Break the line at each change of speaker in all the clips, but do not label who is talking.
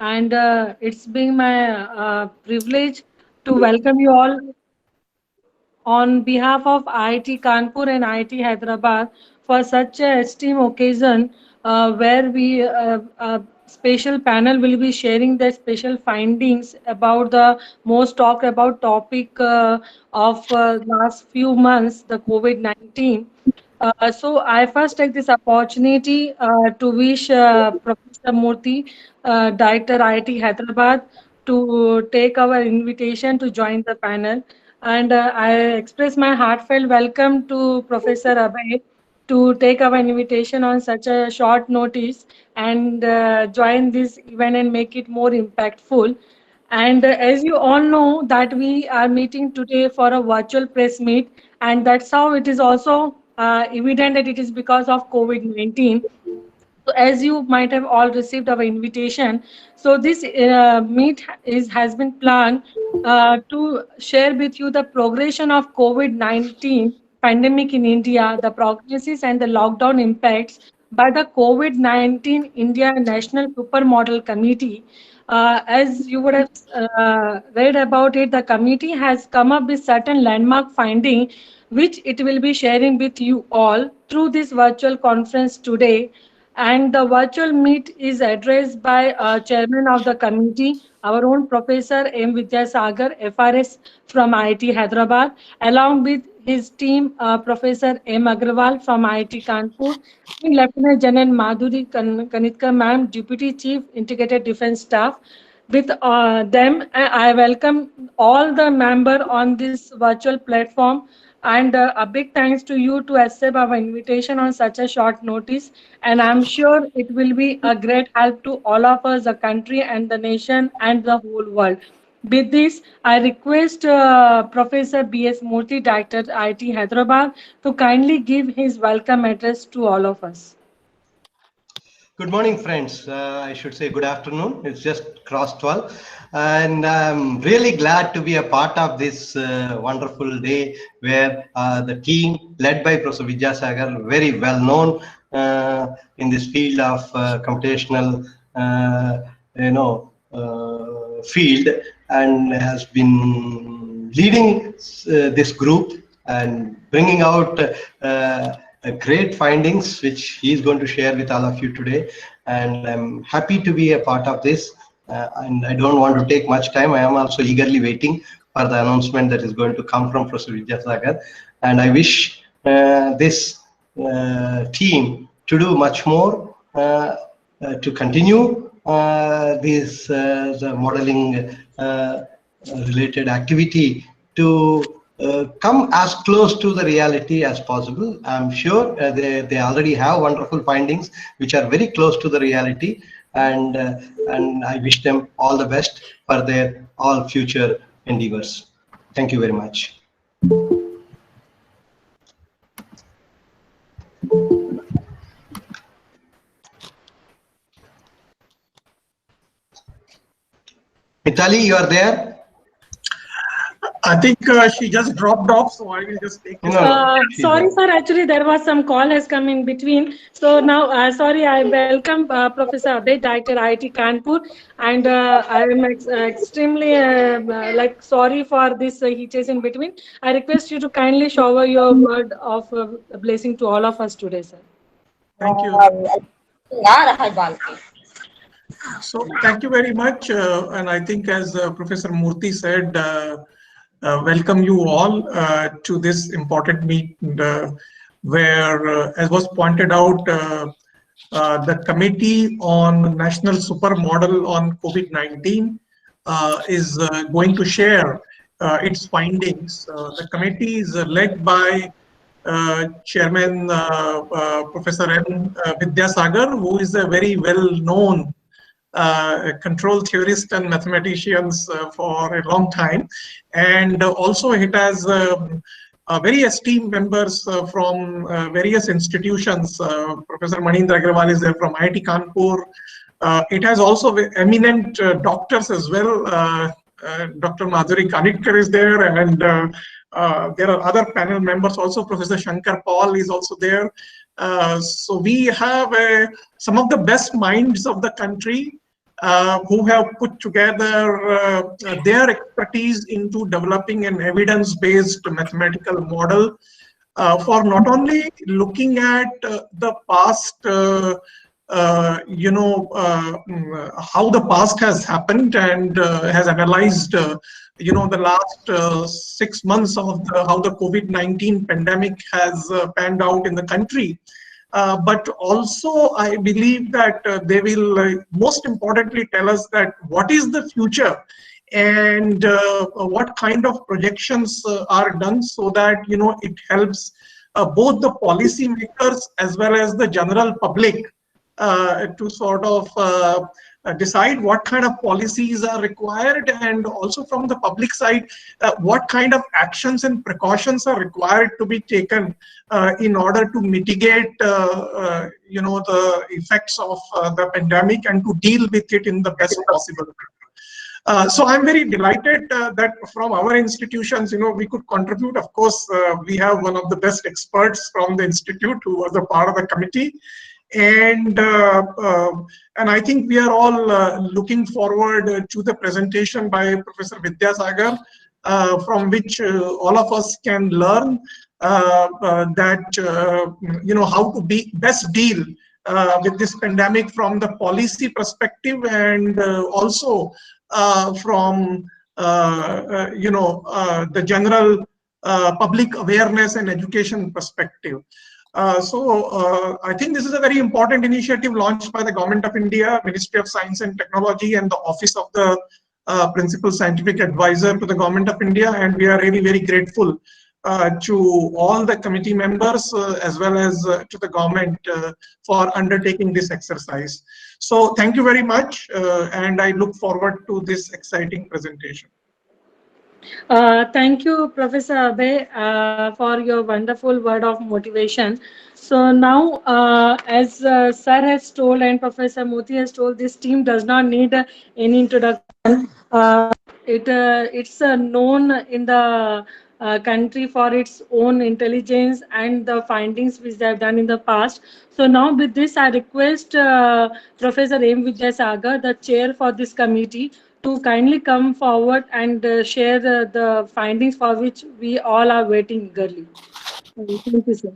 and it's been my privilege to welcome you all on behalf of IIT Kanpur and IIT Hyderabad for such a esteemed occasion where we special panel will be sharing their special findings about the most talked about topic of last few months, the COVID-19. So I first take this opportunity to wish Professor Murthy, Director IIT Hyderabad, to take our invitation to join the panel. And I express my heartfelt welcome to Professor Abhay to take our invitation on such a short notice and join this event and make it more impactful. And as you all know that we are meeting today for a virtual press meet, and that's how it is also evident that it is because of COVID-19. So as you might have all received our invitation, so this meet is has been planned to share with you the progression of COVID-19 pandemic in India, the prognosis and the lockdown impacts by the COVID-19 India National Supermodel Committee. As you would have read about it, the committee has come up with certain landmark finding, which it will be sharing with you all through this virtual conference today. And the virtual meet is addressed by chairman of the committee, our own Professor M. Vidyasagar, FRS from IIT Hyderabad, along with his team, Professor M. Agrawal from IIT Kanpur, and Lieutenant General Madhuri Kanitkar, ma'am, Deputy Chief Integrated Defense Staff. With them, I welcome all the member on this virtual platform, and a big thanks to you to accept our invitation on such a short notice. And I'm sure it will be a great help to all of us, the country and the nation and the whole world. With this, I request Professor B.S. Murthy, Director IT Hyderabad, to kindly give his welcome address to all of us.
Good morning, friends. I should say good afternoon. It's just crossed 12. And I'm really glad to be a part of this wonderful day where the team led by Professor Vidyasagar, very well known in this field of computational, field, and has been leading this group and bringing out great findings which he is going to share with all of you today, and I'm happy to be a part of this, and I don't want to take much time. I am also eagerly waiting for the announcement that is going to come from Professor Vidyasagar, and I wish this team to do much more, to continue this the modeling related activity, to come as close to the reality as possible. I'm sure they already have wonderful findings which are very close to the reality, and I wish them all the best for their all future endeavors. Thank you very much. Mitali, you are there?
I think she just dropped off, so I will just take it.
Sorry, sir. Actually, there was some call has come in between. So now, sorry, I welcome Professor Abhay, Director IIT Kanpur, and I am extremely sorry for this hitches in between. I request you to kindly shower your word of blessing to all of us today, sir.
Thank you. So thank you very much, and I think as Professor Murthy said, welcome you all to this important meet where, as was pointed out, the Committee on National Supermodel on COVID-19 is going to share its findings. The committee is led by Chairman Professor M. Vidyasagar, who is a very well-known control theorist and mathematicians for a long time, and also it has very esteemed members from various institutions. Professor Manindra Agrawal is there from IIT Kanpur. It has also eminent doctors as well. Dr. Madhuri Kanitkar is there, and there are other panel members also. Professor Shankar Paul is also there. So we have some of the best minds of the country who have put together their expertise into developing an evidence-based mathematical model for not only looking at the past, how the past has happened and has analyzed, the last 6 months of how the COVID-19 pandemic has panned out in the country. But also, I believe that they will most importantly tell us that what is the future and what kind of projections are done so that it helps both the policymakers as well as the general public to sort of decide what kind of policies are required, and also from the public side, what kind of actions and precautions are required to be taken in order to mitigate, the effects of the pandemic and to deal with it in the best possible way. So I'm very delighted that from our institutions, we could contribute. Of course, we have one of the best experts from the institute who was a part of the committee. And I think we are all looking forward to the presentation by Professor Vidyasagar, from which all of us can learn that how to best deal with this pandemic from the policy perspective, and also from the general public awareness and education perspective. So I think this is a very important initiative launched by the Government of India, Ministry of Science and Technology, and the Office of the Principal Scientific Advisor to the Government of India. And we are really very grateful to all the committee members as well as to the government for undertaking this exercise. So thank you very much, and I look forward to this exciting presentation.
Thank you, Professor Abhay, for your wonderful word of motivation. So now, as Sir has told and Professor Moti has told, this team does not need any introduction. It's known in the country for its own intelligence and the findings which they have done in the past. So now with this, I request Professor M. Vidyasagar, the chair for this committee, to kindly come forward and share the findings for which we all are waiting eagerly. Thank you, sir.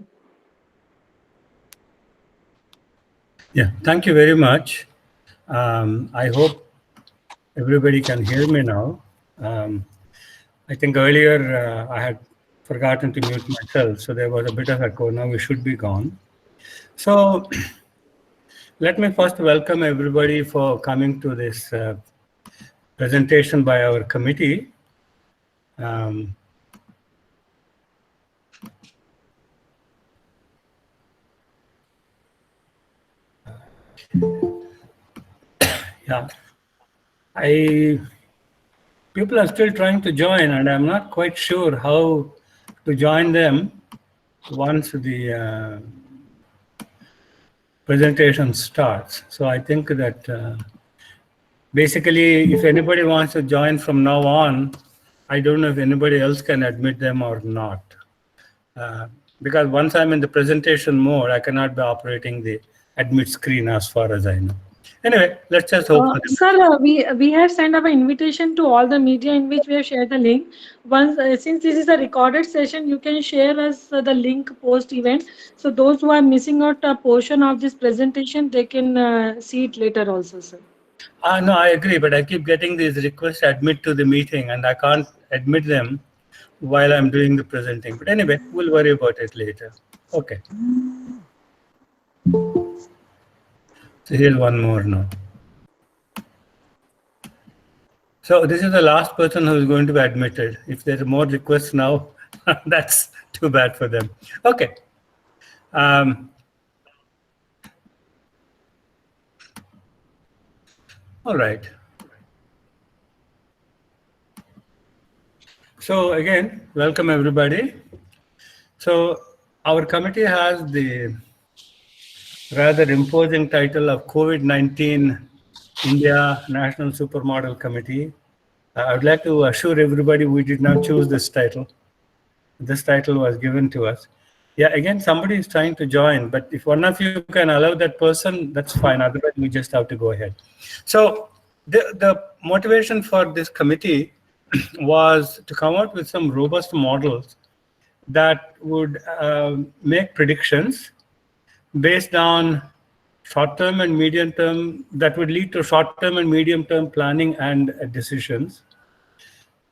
Yeah, thank you very much. I hope everybody can hear me now. I think earlier I had forgotten to mute myself, so there was a bit of echo. Now we should be gone. So let me first welcome everybody for coming to this presentation by our committee. Yeah, people are still trying to join, and I'm not quite sure how to join them once the presentation starts. So I think that basically, if anybody wants to join from now on, I don't know if anybody else can admit them or not. Because once I'm in the presentation mode, I cannot be operating the admit screen as far as I know. Anyway, let's just hope.
Sir, we have sent up an invitation to all the media in which we have shared the link. Once, since this is a recorded session, you can share us the link post event. So those who are missing out a portion of this presentation, they can see it later also, sir.
No, I agree, but I keep getting these requests to admit to the meeting, and I can't admit them while I'm doing the presenting. But anyway, we'll worry about it later. Okay. So here's one more now. So this is the last person who is going to be admitted. If there are more requests now, that's too bad for them. Okay. All right. So again, welcome everybody. So our committee has the rather imposing title of COVID-19 India National Supermodel Committee. I would like to assure everybody we did not choose this title. This title was given to us. Yeah, again, somebody is trying to join, but if one of you can allow that person, that's fine. Otherwise, we just have to go ahead. So the motivation for this committee was to come out with some robust models that would make predictions based on short-term and medium-term, that would lead to short-term and medium-term planning and decisions.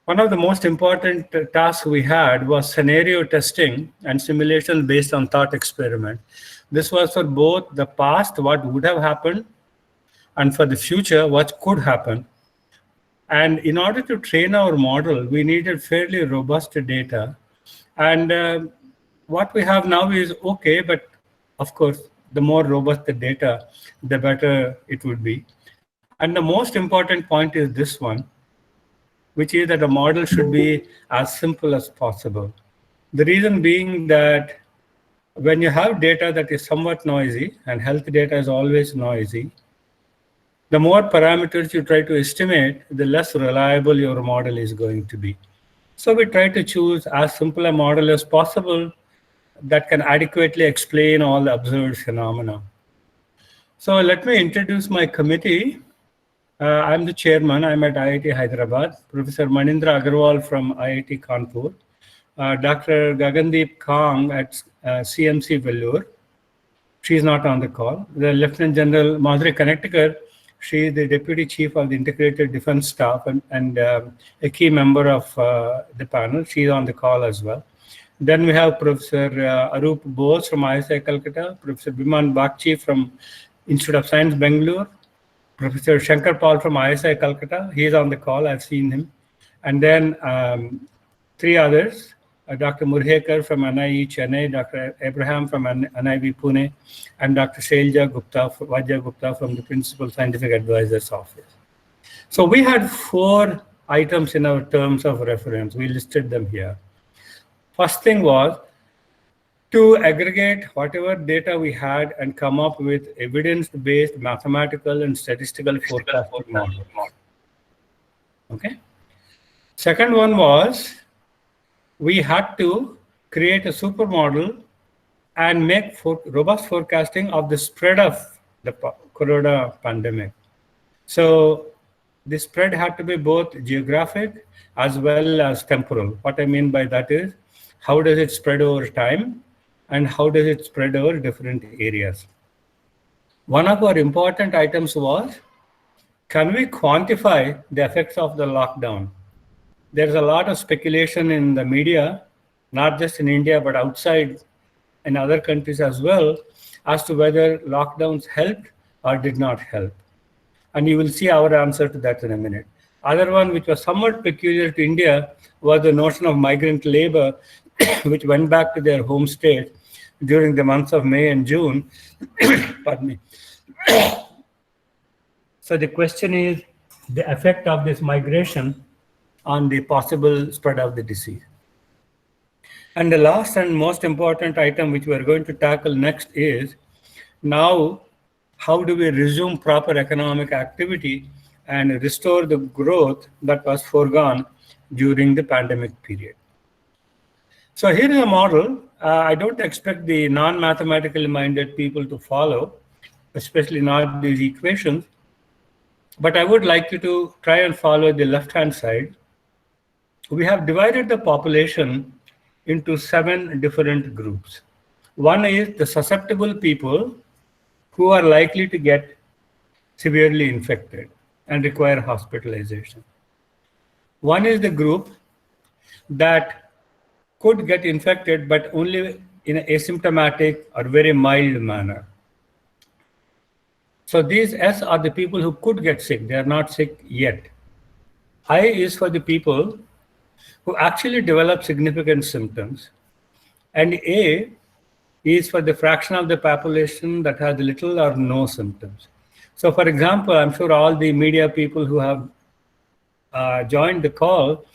One of the most important tasks we had was scenario testing and simulation based on thought experiment. This was for both the past, what would have happened, and for the future, what could happen. And in order to train our model, we needed fairly robust data. And what we have now is okay, but of course, the more robust the data, the better it would be. And the most important point is this one, which is that a model should be as simple as possible. The reason being that when you have data that is somewhat noisy, and health data is always noisy, the more parameters you try to estimate, the less reliable your model is going to be. So we try to choose as simple a model as possible that can adequately explain all the observed phenomena. So let me introduce my committee. I'm the chairman. I'm at IIT Hyderabad. Professor Manindra Agarwal from IIT Kanpur. Dr. Gagandeep Kang at CMC Vellore. She's not on the call. The Lieutenant General Madhuri Connecticut. She is the Deputy Chief of the Integrated Defense Staff and a key member of the panel. She's on the call as well. Then we have Professor Arup Bose from ISI Calcutta, Professor Biman Bagchi from Institute of Science, Bangalore, Professor Shankar Paul from ISI Calcutta. He is on the call. I've seen him. And then three others, Dr. Murhekar from NIE Chennai, Dr. Abraham from NIV Pune, and Dr. Shailja Gupta, Vajja Gupta from the Principal Scientific Advisor's Office. So we had 4 items in our terms of reference. We listed them here. First thing was to aggregate whatever data we had and come up with evidence-based mathematical and statistical forecasting model. Okay. Second one was we had to create a supermodel and make robust forecasting of the spread of the corona pandemic. So the spread had to be both geographic as well as temporal. What I mean by that is, how does it spread over time and how does it spread over different areas? One of our important items was, can we quantify the effects of the lockdown? There's a lot of speculation in the media, not just in India, but outside in other countries as well, as to whether lockdowns helped or did not help. And you will see our answer to that in a minute. Other one, which was somewhat peculiar to India, was the notion of migrant labor, which went back to their home state during the months of May and June. Pardon me. So the question is the effect of this migration on the possible spread of the disease. And the last and most important item which we are going to tackle next is, now how do we resume proper economic activity and restore the growth that was foregone during the pandemic period. So here is a model. I don't expect the non-mathematically minded people to follow, especially not these equations, but I would like you to try and follow the left-hand side. We have divided the population into 7 different groups. One is the susceptible people who are likely to get severely infected and require hospitalization. One is the group that could get infected, but only in an asymptomatic or very mild manner. So these S are the people who could get sick. They are not sick yet. I is for the people who actually develop significant symptoms. And A is for the fraction of the population that has little or no symptoms. So for example, I'm sure all the media people who have joined the call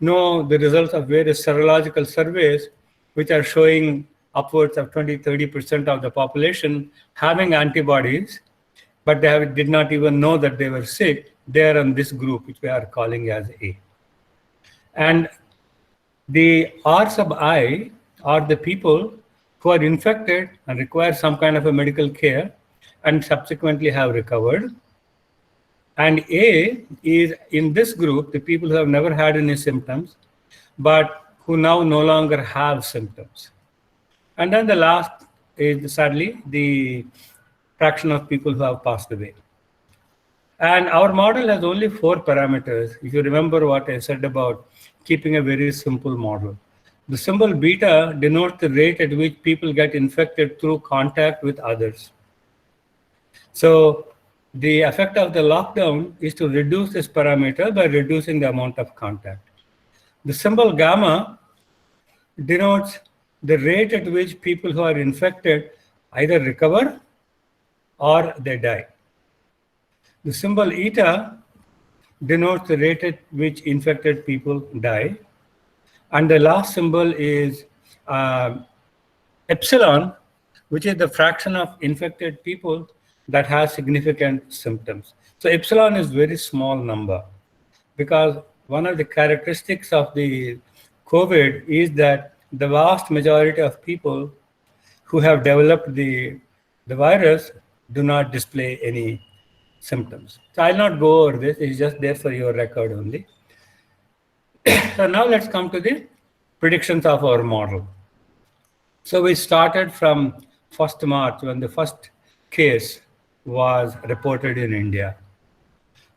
know the results of various serological surveys, which are showing upwards of 20-30% of the population having antibodies, but they did not even know that they were sick. They are in this group, which we are calling as A. And the R sub I are the people who are infected and require some kind of a medical care and subsequently have recovered. And A is in this group, the people who have never had any symptoms, but who now no longer have symptoms. And then the last is sadly the fraction of people who have passed away. And our model has only 4 parameters. If you remember what I said about keeping a very simple model. The symbol beta denotes the rate at which people get infected through contact with others. So the effect of the lockdown is to reduce this parameter by reducing the amount of contact. The symbol gamma denotes the rate at which people who are infected either recover or they die. The symbol eta denotes the rate at which infected people die. And the last symbol is epsilon, which is the fraction of infected people that has significant symptoms. So epsilon is very small number, because one of the characteristics of the COVID is that the vast majority of people who have developed the virus do not display any symptoms. So I'll not go over this, it's just there for your record only. So now let's come to the predictions of our model. So we started from 1st March when the first case was reported in India.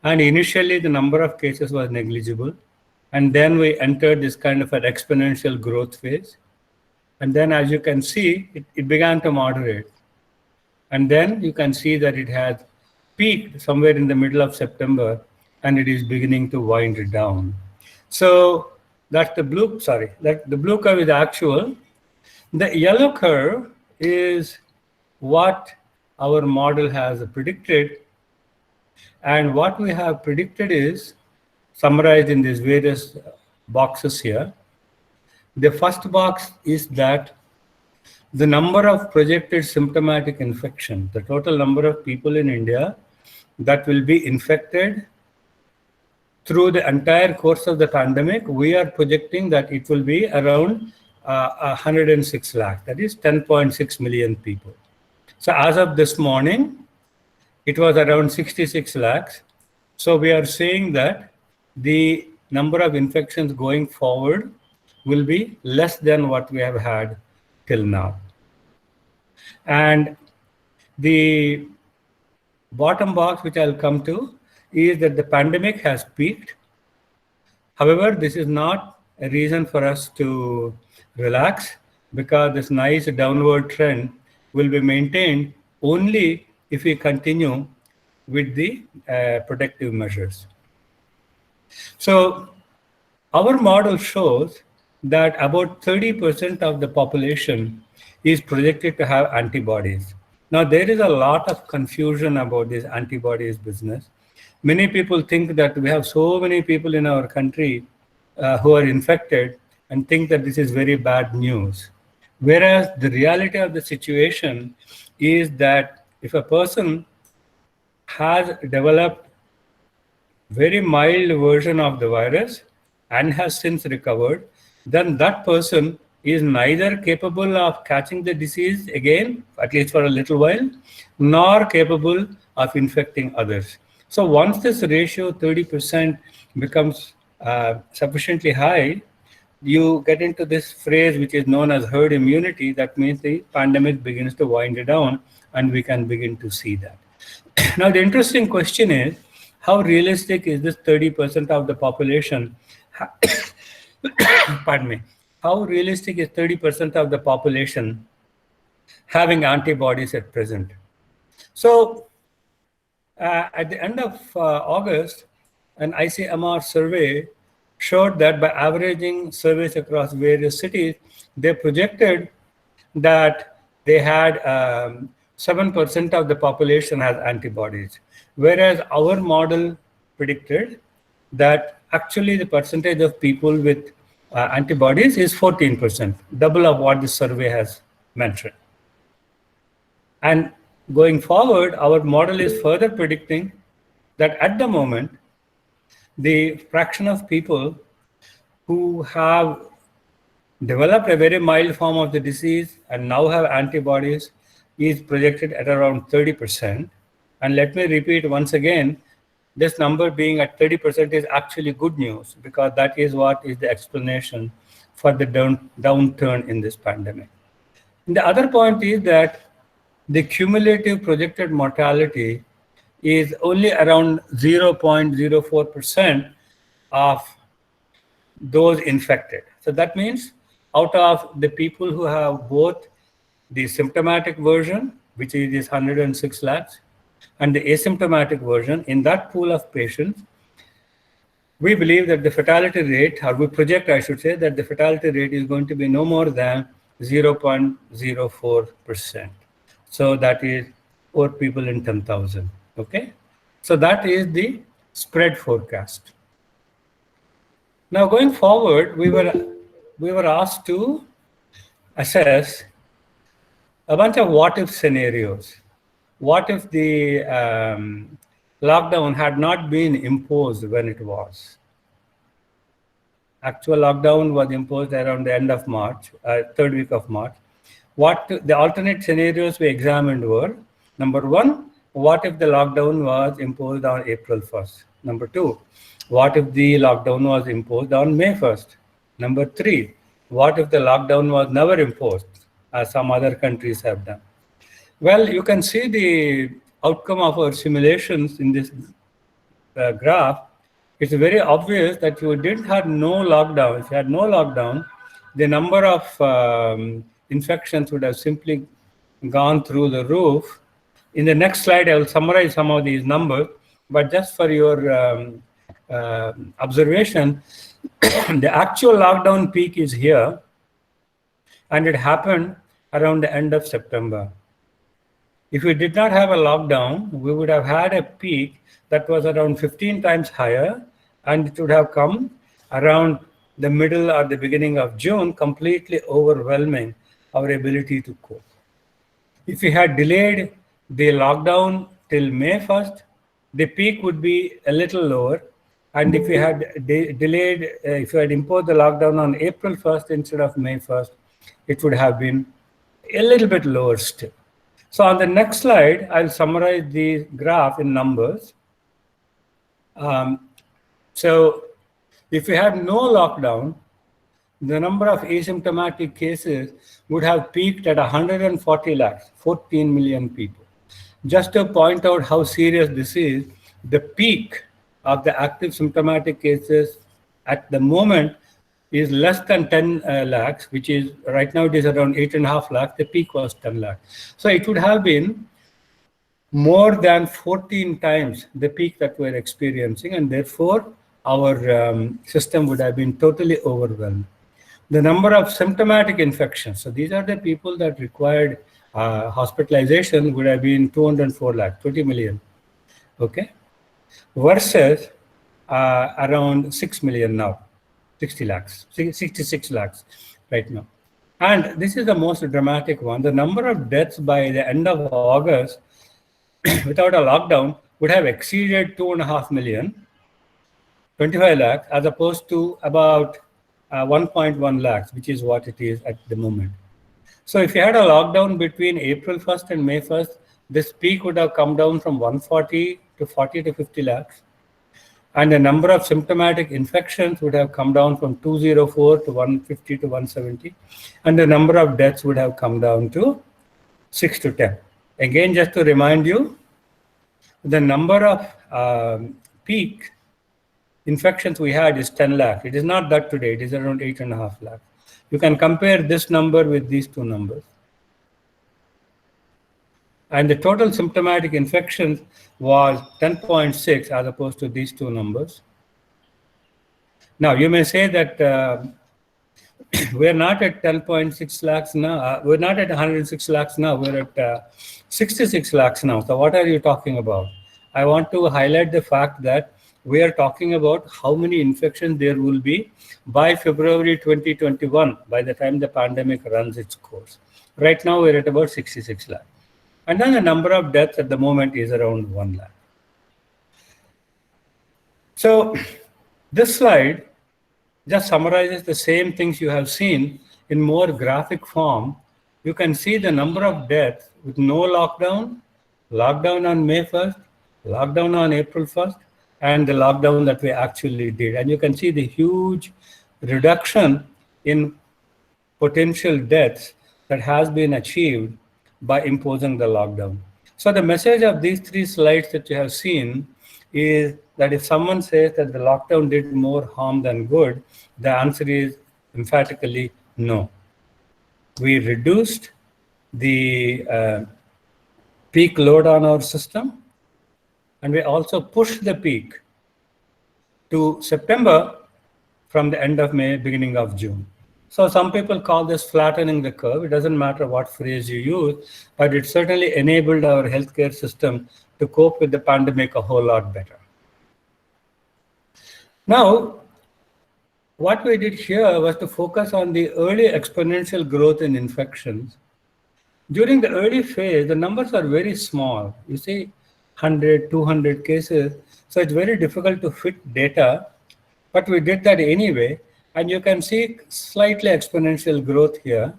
And initially the number of cases was negligible. And then we entered this kind of an exponential growth phase. And then as you can see, it began to moderate. And then you can see that it has peaked somewhere in the middle of September, and it is beginning to wind down. So that's the blue, the blue curve is actual. The yellow curve is what our model has predicted. And what we have predicted is summarized in these various boxes here. The first box is that the number of projected symptomatic infection, the total number of people in India that will be infected through the entire course of the pandemic, we are projecting that it will be around 106 lakh, that is 10.6 million people. So as of this morning, it was around 66 lakhs. So we are saying that the number of infections going forward will be less than what we have had till now. And the bottom box, which I'll come to, is that the pandemic has peaked. However, this is not a reason for us to relax, because this nice downward trend will be maintained only if we continue with the protective measures. So our model shows that about 30% of the population is projected to have antibodies. Now, there is a lot of confusion about this antibodies business. Many people think that we have so many people in our country who are infected and think that this is very bad news. Whereas the reality of the situation is that if a person has developed very mild version of the virus and has since recovered, then that person is neither capable of catching the disease again, at least for a little while, nor capable of infecting others. So once this ratio 30% becomes sufficiently high, you get into this phrase which is known as herd immunity. That means the pandemic begins to wind down and we can begin to see that. Now the interesting question is, how realistic is this 30% of the population? Pardon me. How realistic is 30% of the population having antibodies at present? So at the end of August, an ICMR survey showed that by averaging surveys across various cities, they projected that they had 7% of the population has antibodies, whereas our model predicted that actually the percentage of people with antibodies is 14%, double of what the survey has mentioned. And going forward, our model is further predicting that at the moment, the fraction of people who have developed a very mild form of the disease and now have antibodies is projected at around 30%. And let me repeat once again, this number being at 30% is actually good news, because that is what is the explanation for the downturn in this pandemic. And the other point is that the cumulative projected mortality is only around 0.04% of those infected. So that means out of the people who have both the symptomatic version, which is this 106 lakhs, and the asymptomatic version, in that pool of patients, we believe that the fatality rate, or we project, I should say, that the fatality rate is going to be no more than 0.04%. So that is 4 people in 10,000. Okay. So that is the spread forecast. Now going forward, we were asked to assess a bunch of what if scenarios. What if the lockdown had not been imposed when it was? Actual lockdown was imposed around the end of March, third week of March. What the alternate scenarios we examined were, number one, what if the lockdown was imposed on April 1st? Number two, what if the lockdown was imposed on May 1st? Number three, what if the lockdown was never imposed, as some other countries have done? Well, you can see the outcome of our simulations in this graph. It's very obvious that you didn't have no lockdown. If you had no lockdown, the number of infections would have simply gone through the roof. In the next slide, I will summarize some of these numbers, but just for your observation, the actual lockdown peak is here, and it happened around the end of September. If we did not have a lockdown, we would have had a peak that was around 15 times higher, and it would have come around the middle or the beginning of June, completely overwhelming our ability to cope. If we had delayed the lockdown till May 1st, the peak would be a little lower. And if we had delayed, if we had imposed the lockdown on April 1st instead of May 1st, it would have been a little bit lower still. So on the next slide, I'll summarize the graph in numbers. So if we had no lockdown, the number of asymptomatic cases would have peaked at 140 lakhs, 14 million people. Just to point out how serious this is, the peak of the active symptomatic cases at the moment is less than 10 lakhs, which is right now it is around 8.5 lakhs. The peak was 10 lakhs. So it would have been more than 14 times the peak that we're experiencing, and therefore our system would have been totally overwhelmed. The number of symptomatic infections, so these are the people that required hospitalization, would have been 204 lakhs, 20 million, okay, versus around 6 million now, 60 lakhs, 66 lakhs right now. And this is the most dramatic one. The number of deaths by the end of August without a lockdown would have exceeded 2.5 million, 25 lakhs, as opposed to about 1.1 lakhs, which is what it is at the moment. So if you had a lockdown between April 1st and May 1st, this peak would have come down from 140 to 40 to 50 lakhs. And the number of symptomatic infections would have come down from 204 to 150 to 170. And the number of deaths would have come down to 6 to 10. Again, just to remind you, the number of peak infections we had is 10 lakhs. It is not that today, it is around 8.5 lakhs. You can compare this number with these two numbers. And the total symptomatic infections was 10.6 as opposed to these two numbers. Now, you may say that we're not at 10.6 lakhs now. We're not at 106 lakhs now. We're at 66 lakhs now. So what are you talking about? I want to highlight the fact that we are talking about how many infections there will be by February 2021, by the time the pandemic runs its course. Right now, we're at about 66 lakhs. And then the number of deaths at the moment is around 1 lakh. So this slide just summarizes the same things you have seen in more graphic form. You can see the number of deaths with no lockdown, lockdown on May 1st, lockdown on April 1st, and the lockdown that we actually did. And you can see the huge reduction in potential deaths that has been achieved by imposing the lockdown. So the message of these three slides that you have seen is that if someone says that the lockdown did more harm than good, the answer is emphatically no. We reduced the peak load on our system, and we also pushed the peak to September from the end of May, beginning of June. So some people call this flattening the curve. It doesn't matter what phrase you use, but it certainly enabled our healthcare system to cope with the pandemic a whole lot better. Now, what we did here was to focus on the early exponential growth in infections. During the early phase, the numbers are very small. You see 100, 200 cases. So it's very difficult to fit data, but we did that anyway. And you can see slightly exponential growth here.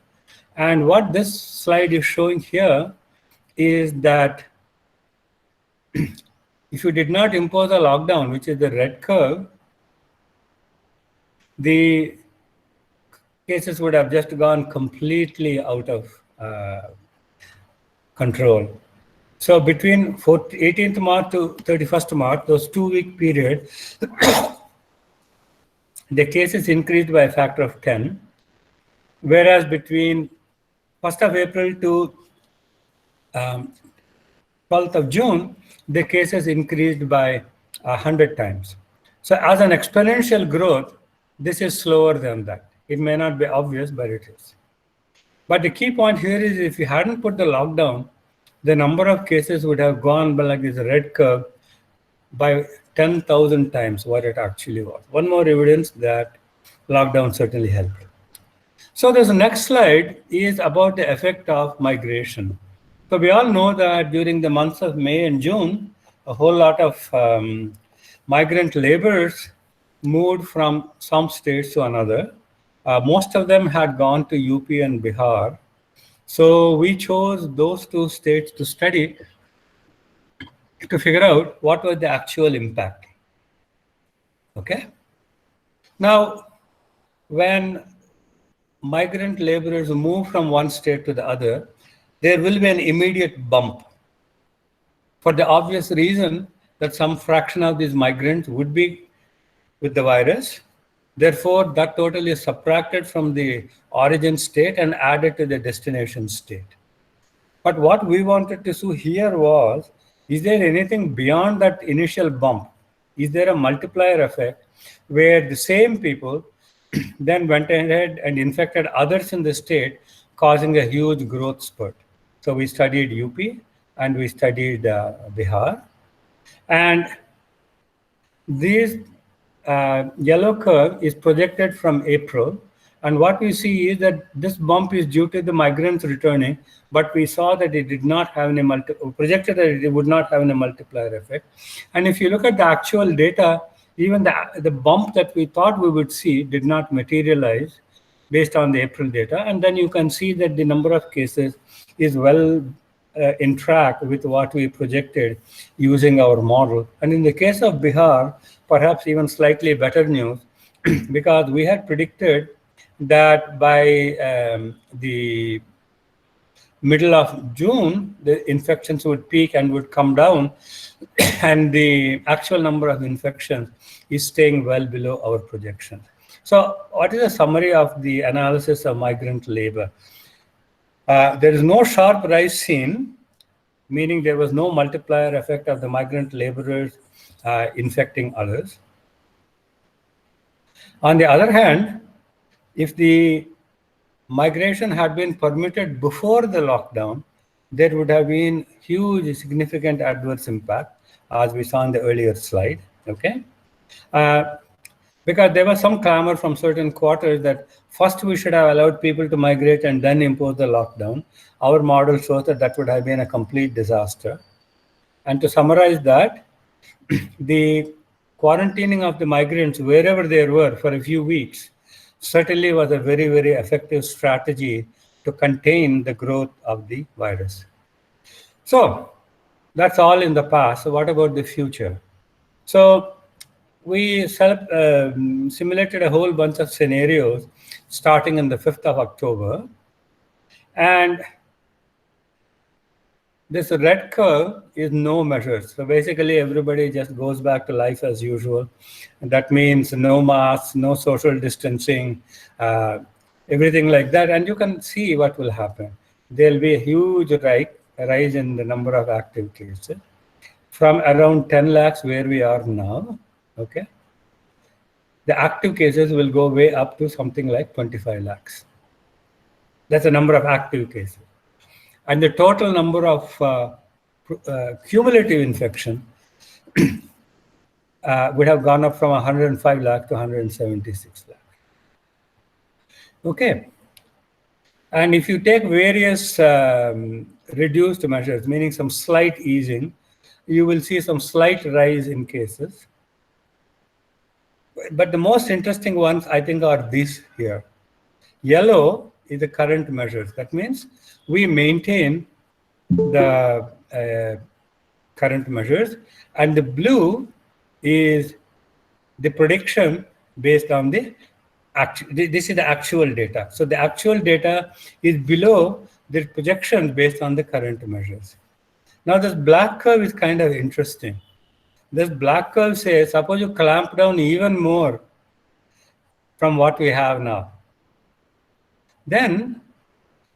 And what this slide is showing here is that if you did not impose a lockdown, which is the red curve, the cases would have just gone completely out of control. So between 18th March to 31st March, those 2-week period, the cases increased by a factor of 10, whereas between 1st of April to 12th of June, the cases increased by 100 times. So as an exponential growth, this is slower than that. It may not be obvious, but it is. But the key point here is if you hadn't put the lockdown, the number of cases would have gone by like this red curve by 10,000 times what it actually was. One more evidence that lockdown certainly helped. So this next slide is about the effect of migration. So we all know that during the months of May and June, a whole lot of migrant laborers moved from some states to another. Most of them had gone to UP and Bihar. So we chose those two states to study to figure out what was the actual impact. Okay. Now, when migrant laborers move from one state to the other, there will be an immediate bump for the obvious reason that some fraction of these migrants would be with the virus. Therefore, that total is subtracted from the origin state and added to the destination state. But what we wanted to see here was, is there anything beyond that initial bump? Is there a multiplier effect where the same people then went ahead and infected others in the state, causing a huge growth spurt? So we studied UP and we studied Bihar. And this yellow curve is projected from April. And what we see is that this bump is due to the migrants returning, but we saw that it did not have any projected that it would not have any multiplier effect. And if you look at the actual data, even the bump that we thought we would see did not materialize based on the April data. And then you can see that the number of cases is well in track with what we projected using our model. And in the case of Bihar, perhaps even slightly better news, because we had predicted that by the middle of June, the infections would peak and would come down, and the actual number of infections is staying well below our projections. So what is a summary of the analysis of migrant labor? There is no sharp rise seen, meaning there was no multiplier effect of the migrant laborers infecting others. On the other hand, if the migration had been permitted before the lockdown, there would have been huge, significant adverse impact, as we saw in the earlier slide, okay? Because there was some clamor from certain quarters that first we should have allowed people to migrate and then impose the lockdown. Our model shows that that would have been a complete disaster. And to summarize that, the quarantining of the migrants wherever they were for a few weeks certainly was a very, very effective strategy to contain the growth of the virus. So that's all in the past. So what about the future? So we simulated a whole bunch of scenarios starting on the 5th of October. And this red curve is no measures. So basically everybody just goes back to life as usual. And that means no masks, no social distancing, everything like that. And you can see what will happen. There'll be a huge rise in the number of active cases from around 10 lakhs where we are now, okay? The active cases will go way up to something like 25 lakhs. That's the number of active cases. And the total number of cumulative infection would have gone up from 105 lakh to 176 lakh. Okay. And if you take various reduced measures, meaning some slight easing, you will see some slight rise in cases. But the most interesting ones, I think, are these here. Yellow is the current measures. That means we maintain the current measures, and the blue is the prediction based on the this is the actual data. So the actual data is below the projections based on the current measures. Now this black curve is kind of interesting. This black curve says, suppose you clamp down even more from what we have now, then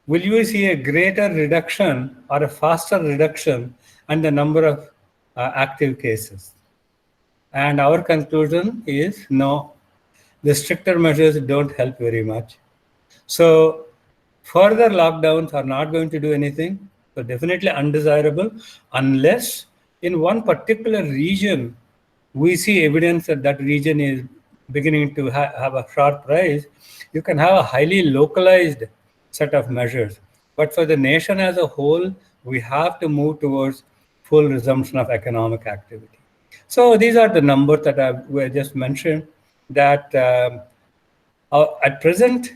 will you see a greater reduction or a faster reduction in the number of active cases? And our conclusion is no, the stricter measures don't help very much. So further lockdowns are not going to do anything. So definitely undesirable unless in one particular region we see evidence that that region is beginning to have a sharp rise. You can have a highly localized set of measures. But for the nation as a whole, we have to move towards full resumption of economic activity. So these are the numbers that I just mentioned, that at present,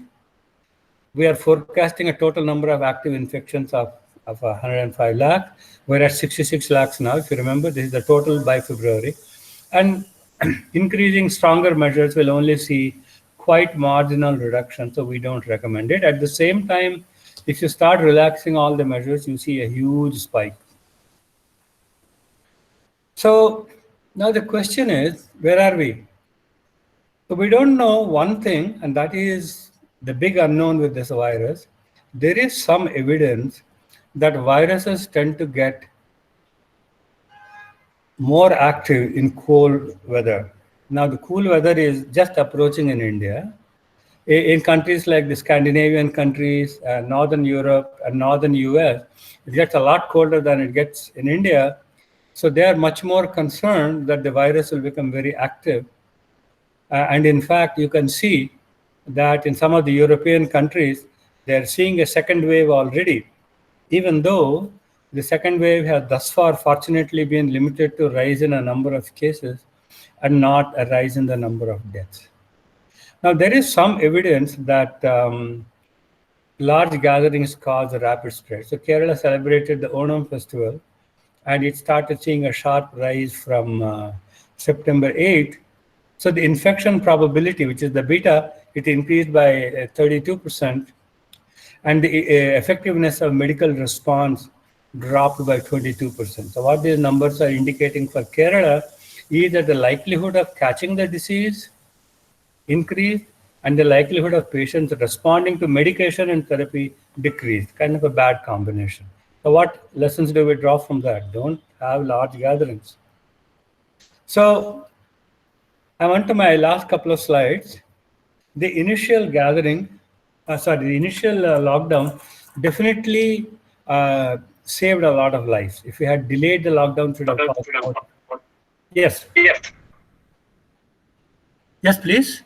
we are forecasting a total number of active infections of 105 lakh. We're at 66 lakhs now. If you remember, this is the total by February. And increasing stronger measures will only see quite marginal reduction, so we don't recommend it. At the same time, if you start relaxing all the measures, you see a huge spike. So now the question is, where are we? So we don't know one thing, and that is the big unknown with this virus. There is some evidence that viruses tend to get more active in cold weather. Now the cool weather is just approaching in India. In countries like the Scandinavian countries, Northern Europe and Northern US, it gets a lot colder than it gets in India. So they are much more concerned that the virus will become very active. And in fact, you can see that in some of the European countries, they're seeing a second wave already, even though the second wave has thus far fortunately been limited to rise in a number of cases and not a rise in the number of deaths. Now, there is some evidence that large gatherings cause a rapid spread. So Kerala celebrated the Onam festival, and it started seeing a sharp rise from September 8th. So the infection probability, which is the beta, it increased by 32%, and the effectiveness of medical response dropped by 22%. So what these numbers are indicating for Kerala is that the likelihood of catching the disease increased and the likelihood of patients responding to medication and therapy decreased, kind of a bad combination. So what lessons do we draw from that? Don't have large gatherings. So I went to my last couple of slides. The initial gathering, the initial lockdown definitely saved a lot of lives. If we had delayed the lockdown, should have caused. Yes. Yes, please.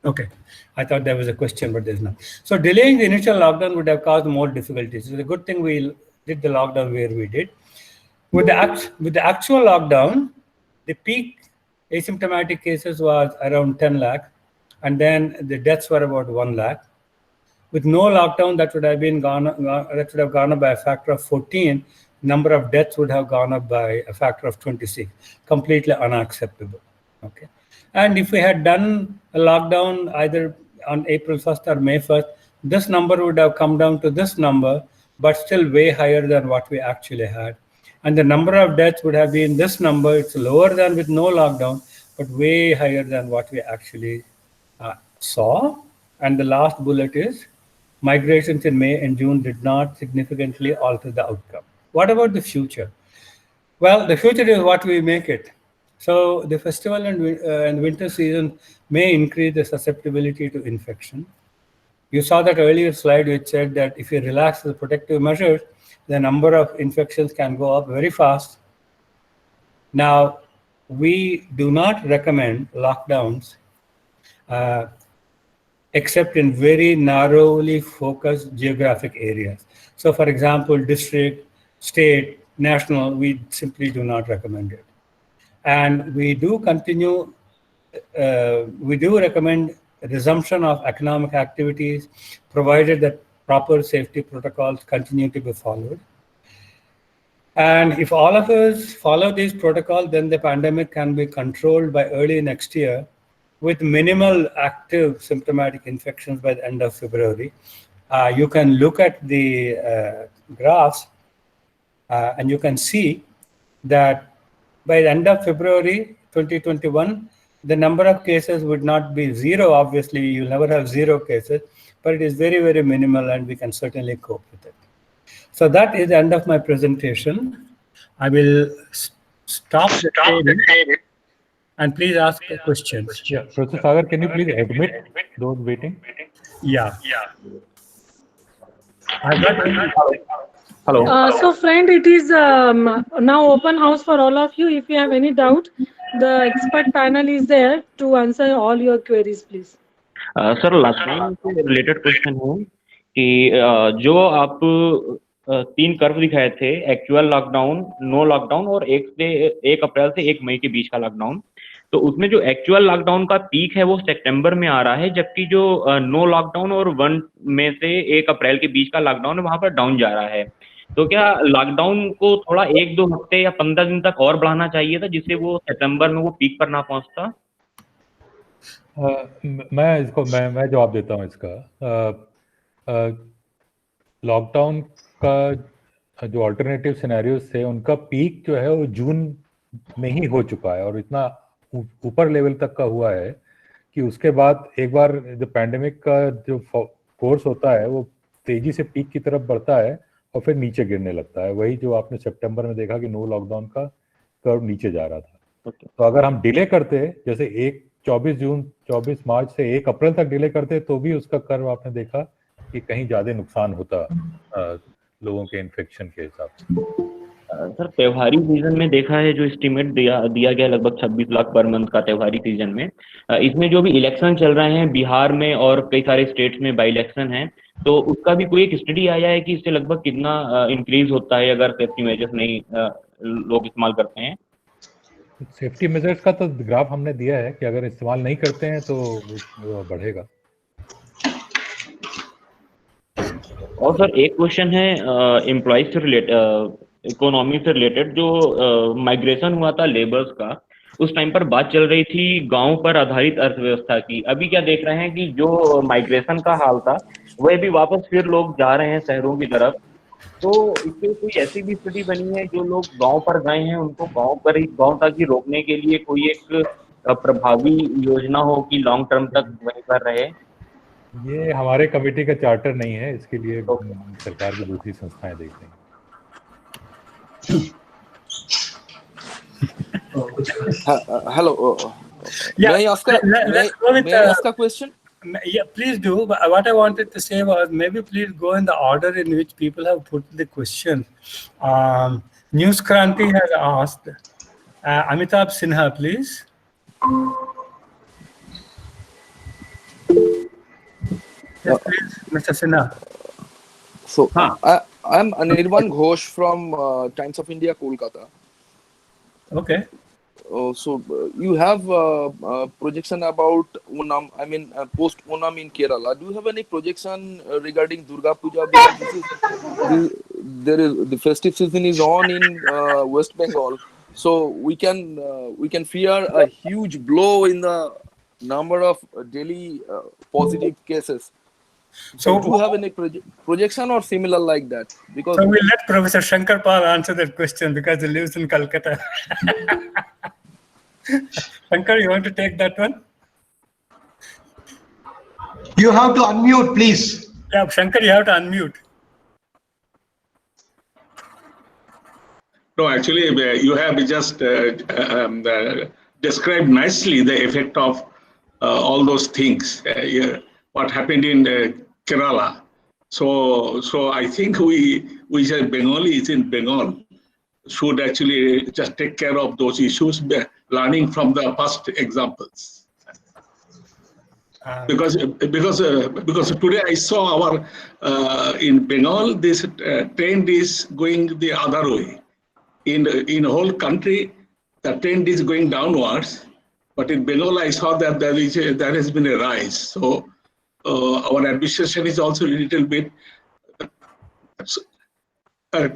Okay. I thought there was a question, but there's not. So delaying the initial lockdown would have caused more difficulties. It's a good thing we did the lockdown where we did. With the actual lockdown, the peak asymptomatic cases was around 10 lakh, and then the deaths were about 1 lakh. With no lockdown, that would have gone up by a factor of 14, number of deaths would have gone up by a factor of 26. Completely unacceptable. Okay. And if we had done a lockdown either on April 1st or May 1st, this number would have come down to this number, but still way higher than what we actually had. And the number of deaths would have been this number. It's lower than with no lockdown, but way higher than what we actually saw. And the last bullet is migrations in May and June did not significantly alter the outcome. What about the future? Well, the future is what we make it. So the festival and winter season may increase the susceptibility to infection. You saw that earlier slide which said that if you relax the protective measures, the number of infections can go up very fast. Now, we do not recommend lockdowns except in very narrowly focused geographic areas. So for example, district, state, national, we simply do not recommend it. And we do recommend resumption of economic activities, provided that proper safety protocols continue to be followed. And if all of us follow these protocols, then the pandemic can be controlled by early next year with minimal active symptomatic infections by the end of February. You can look at the graphs and you can see that by the end of February 2021, the number of cases would not be zero. Obviously, you'll never have zero cases, but it is very, very minimal and we can certainly cope with it. So that is the end of my presentation. I will stop the recording and please ask questions.
Yeah, Professor Sagar, can you please admit those waiting?
Yeah.
Hello.
So friend, it is now open house for all of you. If you have any doubt, the expert panel is there to answer all your queries, please.
Sir lockdown से related question है कि जो आप 3 curve दिखाए थे, actual lockdown, no lockdown और 1 अप्रैल से 1 मई के बीच का लॉकडाउन, तो उसमें जो एक्चुअल लॉकडाउन का पीक है वो सितंबर में आ रहा है, जबकि जो नो लॉकडाउन और 1 मई से 1 अप्रैल के बीच का लॉकडाउन है वहां पर डाउन जा रहा है। तो क्या लॉकडाउन को थोड़ा 1-2 हफ्ते या 15 दिन तक और बढ़ाना चाहिए था जिससे वो सितंबर में वो पीक पर ना पहुंचता?
मैं जवाब देता हूँ इसका। लॉकडाउन का जो अल्टरनेटिव सिनेरियोज थे उनका पीक जो है वो जून में ही हो चुका है और इतना ऊपर लेवल तक का हुआ है कि उसके बाद एक बार जो पैंडेमिक का जो कोर्स होता है वो तेजी से पीक की तरफ बढ़ता है और फिर नीचे गिरने लगता है। वही जो आपने सितंबर में देखा कि नो लॉकडाउन का कर्व नीचे जा रहा था। तो अगर हम डिले करते, जैसे 24 मार्च से 1 अप्रैल तक डिले करते, तो भी उसका कर्व आपने देखा कि कहीं ज्यादा नुकसान होता लोगों के इन्फेक्शन के हिसाब से।
सर त्योहारी सीजन में देखा है जो एस्टिमेट दिया गया लगभग 26 लाख पर मंथ का त्योहारी सीजन में, इसमें जो भी इलेक्शन चल रहे हैं बिहार में और कई सारे स्टेट्स में बाई इलेक्शन है, तो उसका भी कोई एक स्टडी आया है कि इससे लगभग कितना इंक्रीज होता है अगर सेफ्टी मेजर्स नहीं लोग इस्तेमाल करते हैं?
सेफ्टी मेजर्स का तो ग्राफ हमने दिया है कि अगर इस्तेमाल नहीं करते हैं तो बढ़ेगा।
और सर एक क्वेश्चन है एम्प्लॉइज से रिलेटेड, इकोनॉमी से रिलेटेड, जो माइग्रेशन हुआ था लेबर्स का, उस टाइम पर बात चल रही थी गांव पर आधारित अर्थव्यवस्था की। अभी क्या देख रहे हैं कि जो माइग्रेशन का हाल था वह भी वापस फिर लोग जा रहे हैं शहरों की तरफ, तो इससे कोई ऐसी भी स्थिति बनी है जो लोग गांव पर गए हैं उनको गांव तक ही रोकने के लिए कोई एक प्रभावी योजना हो कि लॉन्ग टर्म तक वहीं पर रहे?
ये हमारे कमेटी का चार्टर नहीं है, इसके लिए सरकार की दूसरी संस्थाएं देख रही हैं।
Hello.
Yeah,
may I ask a question?
Yeah, please do. But what I wanted to say was maybe please go in the order in which people have put the question. News Kranti has asked. Amitabh Sinha, please. Yes, please, Mr. Sinha.
So, I'm Anirban Ghosh from Times of India, Kolkata.
Okay.
So you have projection about Onam, I mean post Onam in Kerala. Do you have any projection regarding Durga Puja? Because there is the festive season is on in West Bengal, so we can fear a huge blow in the number of daily positive cases. So do you have any projection or similar like that? Because
so we'll let Professor Shankar Pal answer that question because he lives in Calcutta. Shankar, you want to take that one?
You have to unmute, please.
Yeah, Shankar, you have to unmute.
No, actually, you have just described nicely the effect of all those things. What happened in Kerala. So I think we as Bengalis in Bengal should actually just take care of those issues, learning from the past examples. Because today I saw our in Bengal this trend is going the other way. In whole country, the trend is going downwards, but in Bengal I saw that there has been a rise. So our administration is also a little bit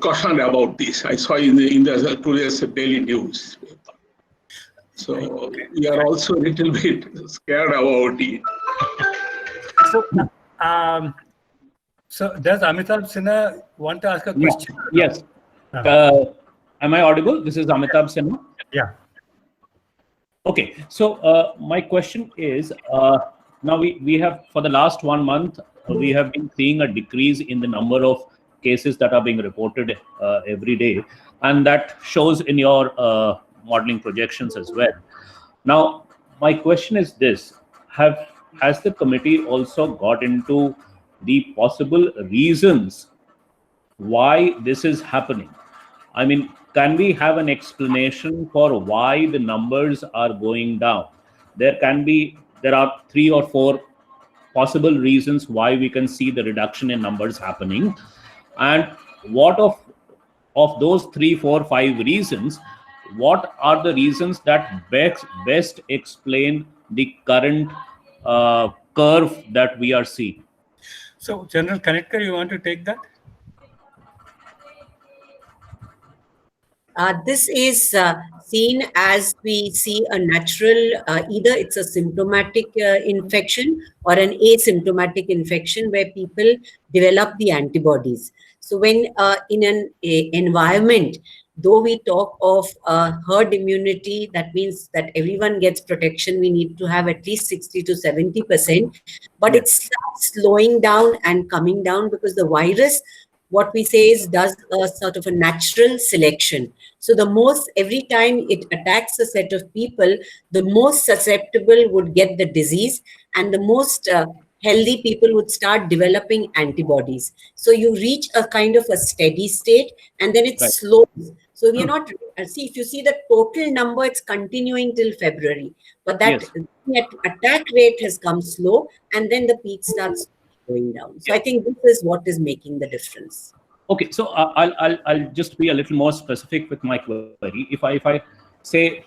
cautioned about this. I saw in the today's daily news. So we are also a little bit scared about it.
So does Amitabh Sinha want to ask a question?
Yes. Am I audible? This is Amitabh Sinha.
Yeah.
Okay. So my question is, now we have, for the last 1 month, we have been seeing a decrease in the number of cases that are being reported every day. And that shows in your modeling projections as well. Now, my question is this, has the committee also got into the possible reasons why this is happening? I mean, can we have an explanation for why the numbers are going down? There are 3 or 4 possible reasons why we can see the reduction in numbers happening. And what of those 3, 4, 5 reasons, what are the reasons that best explain the current curve that we are seeing?
So General Kanetkar, you want to take that?
This is seen as we see a natural, either it's a symptomatic infection or an asymptomatic infection where people develop the antibodies. So when in an environment, though we talk of herd immunity, that means that everyone gets protection, we need to have at least 60 to 70%, but it starts slowing down and coming down because the virus, what we say is, does a sort of a natural selection. So the most, every time it attacks a set of people, the most susceptible would get the disease, and the most healthy people would start developing antibodies. So you reach a kind of a steady state, and then it slows. So we are not, see, if you see the total number, it's continuing till February, but that attack rate has come slow, and then the peak starts going down. So I think this is what is making the difference.
Okay, so I'll just be a little more specific with my query. If I say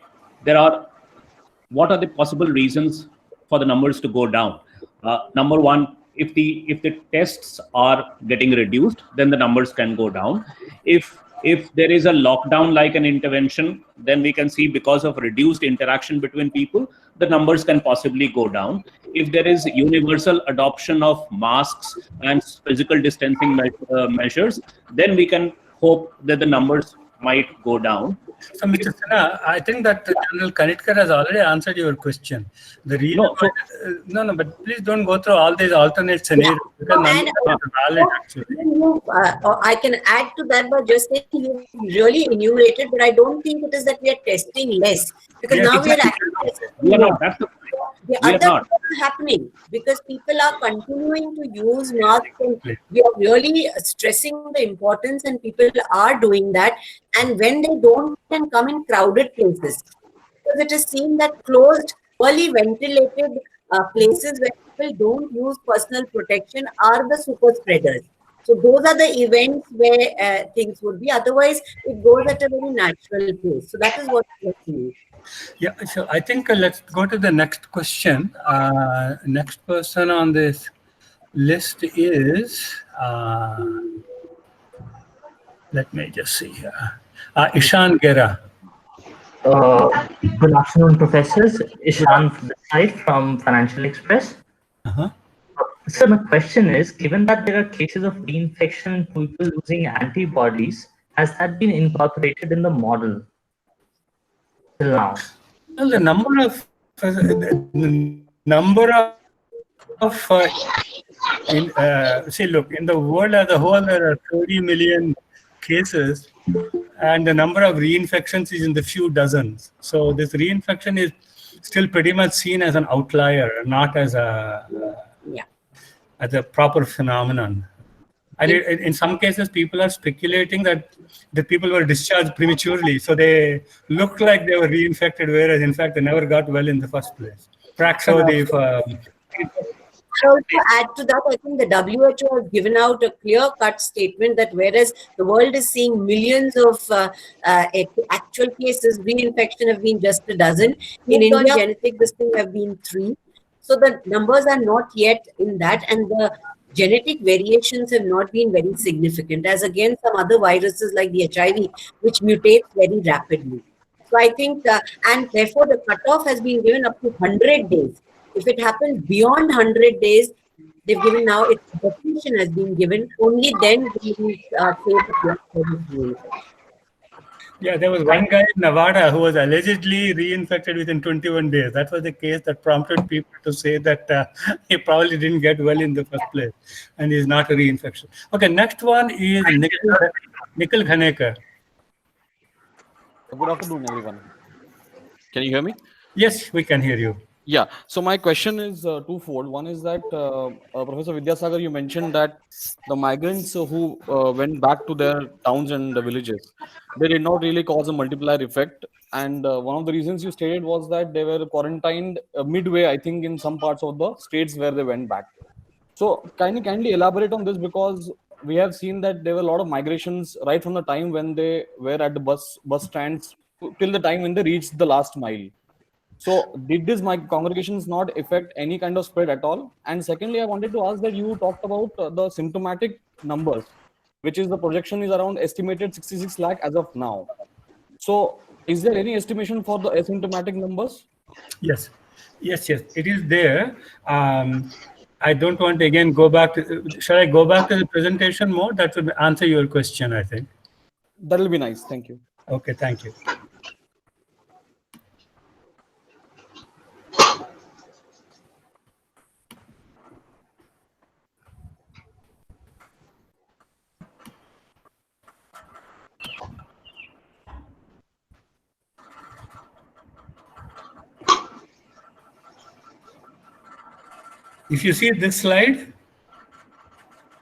what are the possible reasons for the numbers to go down? Number one, if the tests are getting reduced, then the numbers can go down. If there is a lockdown like an intervention, then we can see, because of reduced interaction between people, the numbers can possibly go down. If there is universal adoption of masks and physical distancing measures, then we can hope that the numbers might go down.
So, Mr. Sinha, I think that General Kanetkar has already answered your question. The reason no, but please don't go through all these alternate scenarios. Because none are valid, actually.
I can add to that by just saying you really enumerated, but I don't think it is that we are testing less, because now we are actually testing. The other things are happening because people are continuing to use masks, and we are really stressing the importance, and people are doing that. And when they don't, can come in crowded places, because it is seen that closed, poorly ventilated places where people don't use personal protection are the super spreaders. So those are the events where things would be. Otherwise, it goes at a very natural pace. So that is what we are seeing.
Yeah, so I think let's go to the next question. Next person on this list is Let me just see here. Ishan Gera.
Good afternoon, professors. Ishan Desai from Financial Express. So my question is, given that there are cases of reinfection and people losing antibodies, has that been incorporated in the model till now?
Well, the number of see, look, in the world as a whole, there are 30 million cases, and the number of reinfections is in the few dozens. So this reinfection is still pretty much seen as an outlier, not as a proper phenomenon. And in some cases, people are speculating that the people were discharged prematurely, so they looked like they were reinfected, whereas in fact they never got well in the first place. So they've.
I also add to that, I think the WHO has given out a clear-cut statement that whereas the world is seeing millions of actual cases, reinfection have been just a dozen. In India, genetic this thing have been 3. So the numbers are not yet in that, and the genetic variations have not been very significant, as against some other viruses like the HIV, which mutates very rapidly. So I think, and therefore the cutoff has been given up to 100 days. If it happens beyond 100 days, they've given now, its definition has been given, only then we will say the
Yeah, there was one guy in Nevada who was allegedly reinfected within 21 days. That was the case that prompted people to say that he probably didn't get well in the first place, and he's not a reinfection. Okay, next one is Nikhil Khanekar.
Good afternoon, everyone. Can you hear me?
Yes, we can hear you.
Yeah. So my question is twofold. One is that Professor Vidyasagar, you mentioned that the migrants who went back to their towns and the villages, they did not really cause a multiplier effect. And one of the reasons you stated was that they were quarantined midway, I think, in some parts of the states where they went back. So kindly elaborate on this, because we have seen that there were a lot of migrations right from the time when they were at the bus stands till the time when they reached the last mile. So did this congregations not affect any kind of spread at all? And secondly, I wanted to ask that you talked about the symptomatic numbers, which is the projection is around estimated 66 lakh as of now. So is there any estimation for the asymptomatic numbers?
Yes, it is there. I don't want to again go back to, shall I go back to the presentation mode? That will answer your question, I think.
That will be nice. Thank you.
Okay, thank you. If you see this slide,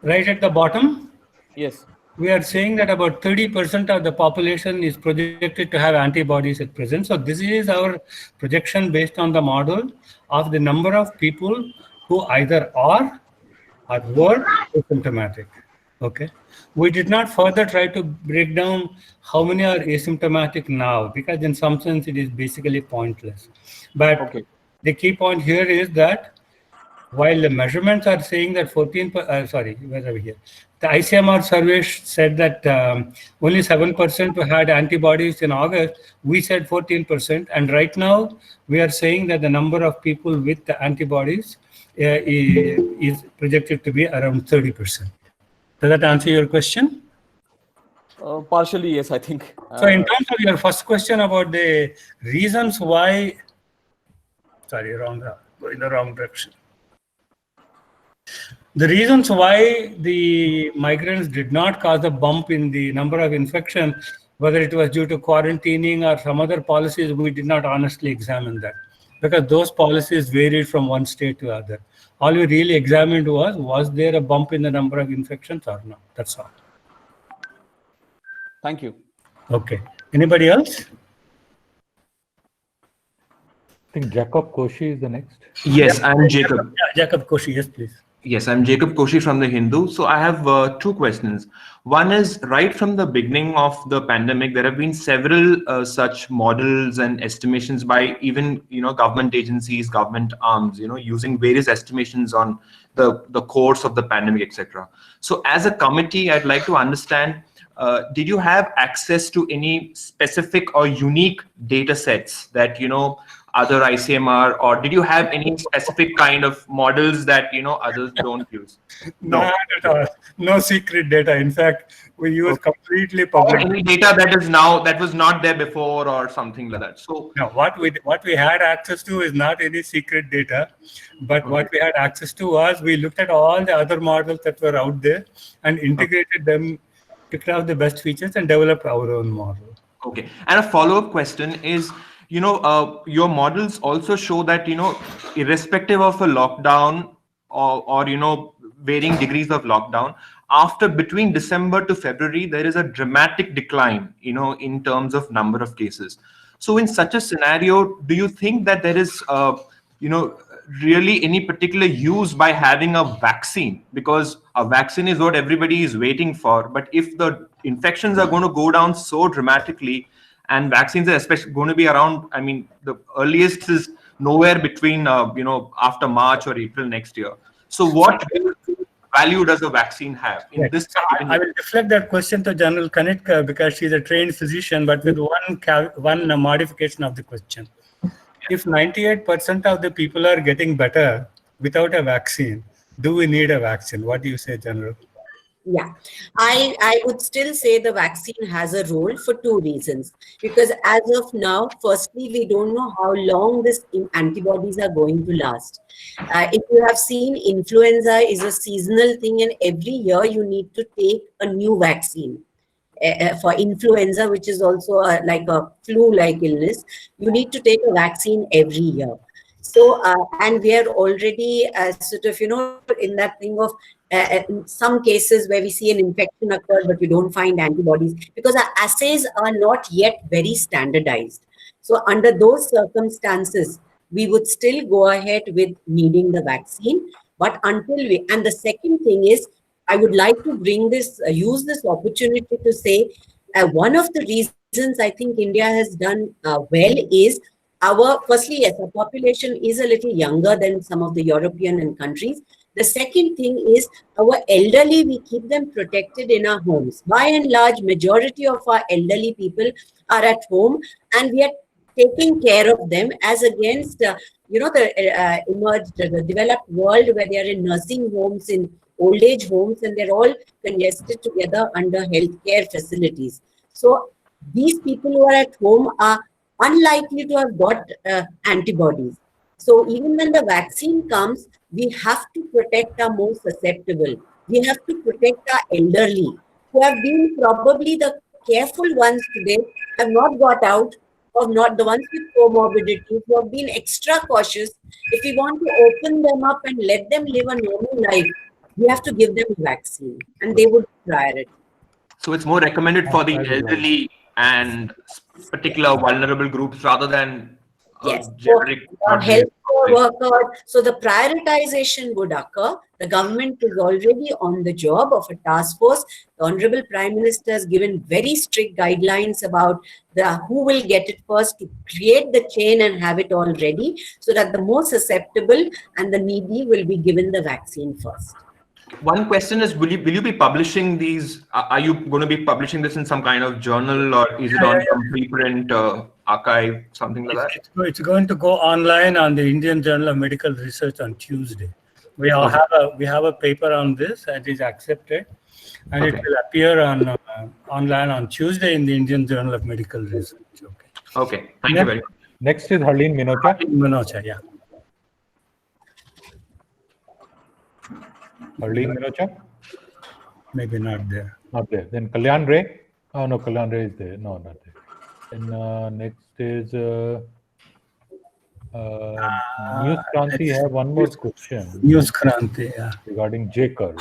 right at the bottom,
yes,
we are saying that about 30% of the population is projected to have antibodies at present. So this is our projection based on the model of the number of people who either are or were asymptomatic. Okay. We did not further try to break down how many are asymptomatic now, because in some sense it is basically pointless. But the key point here is that while the measurements are saying that where are we here? The ICMR survey said that only 7% had antibodies in August. We said 14, and right now we are saying that the number of people with the antibodies is projected to be around 30%. Does that answer your question?
Partially, yes, I think.
So in terms of your first question about the reasons why, going the wrong direction. The reasons why the migrants did not cause a bump in the number of infections, whether it was due to quarantining or some other policies, we did not honestly examine that, because those policies varied from one state to other. All we really examined was there a bump in the number of infections or not? That's all.
Thank you.
Okay. Anybody else?
I think Jacob Koshi is the next.
Yes, I'm Jacob.
Jacob Koshi, yes, please.
Yes, I'm Jacob Koshi from The Hindu. So I have two questions. One is, right from the beginning of the pandemic, there have been several such models and estimations by even, government agencies, government arms, using various estimations on the course of the pandemic, etc. So as a committee, I'd like to understand did you have access to any specific or unique data sets that, other ICMR, or did you have any specific kind of models that, others don't use?
No. Not at all. No secret data. In fact, we use completely public.
Or any data that was not there before or something like that. So
no, what we had access to is not any secret data, but what we had access to was we looked at all the other models that were out there and integrated them, picked out the best features and developed our own model.
Okay. And a follow-up question is, your models also show that, irrespective of a lockdown or varying degrees of lockdown, after between December to February, there is a dramatic decline, in terms of number of cases. So in such a scenario, do you think that there is, really any particular use by having a vaccine? Because a vaccine is what everybody is waiting for. But if the infections are going to go down so dramatically, and vaccines are especially going to be around, the earliest is nowhere between, after March or April next year. So what value does a vaccine have in this?
I will deflect that question to General Kanetkar because she's a trained physician, but with one modification of the question. If 98% of the people are getting better without a vaccine, do we need a vaccine? What do you say, General?
Yeah, I would still say the vaccine has a role for two reasons. Because as of now, firstly, we don't know how long these antibodies are going to last. If you have seen, influenza is a seasonal thing, and every year you need to take a new vaccine. For influenza, which is also like a flu-like illness, you need to take a vaccine every year. So, and we are already sort of, in that thing of in some cases where we see an infection occur, but you don't find antibodies because our assays are not yet very standardized. So under those circumstances, we would still go ahead with needing the vaccine. But until we, and the second thing is, I would like to bring this, use this opportunity to say, one of the reasons I think India has done well is firstly, yes, our population is a little younger than some of the European countries. The second thing is our elderly, we keep them protected in our homes. By and large, majority of our elderly people are at home and we are taking care of them as against, the developed world where they are in nursing homes, in old age homes, and they're all congested together under healthcare facilities. So these people who are at home are unlikely to have got antibodies. So even when the vaccine comes, we have to protect our most susceptible. We have to protect our elderly, who have been probably the careful ones today, have not got out, or not the ones with comorbidities, who have been extra cautious. If we want to open them up and let them live a normal life, we have to give them a vaccine, and they would require it.
So it's more recommended for the elderly and particular vulnerable groups rather than
yes,
generic
health workers. So the prioritization would occur. The government is already on the job of a task force. The Honorable Prime Minister has given very strict guidelines about who will get it first, to create the chain and have it all ready so that the most susceptible and the needy will be given the vaccine first.
One question is, will you be publishing these? Are you going to be publishing this in some kind of journal, or is it on some preprint archive, something like that?
It's going to go online on the Indian Journal of Medical Research on Tuesday. We have a paper on this and is accepted, and it will appear on online on Tuesday in the Indian Journal of Medical Research.
Okay. Thank you very much.
Next is Harleen Minocha.
Minocha, yeah.
Harleen Minocha?
Maybe not there.
Not there. Then Kalyan Ray? Oh, no, Kalyan Ray is there. No, not there. Then next is News Kranti. Have one more question.
News Kranti, yeah.
Regarding J-curve.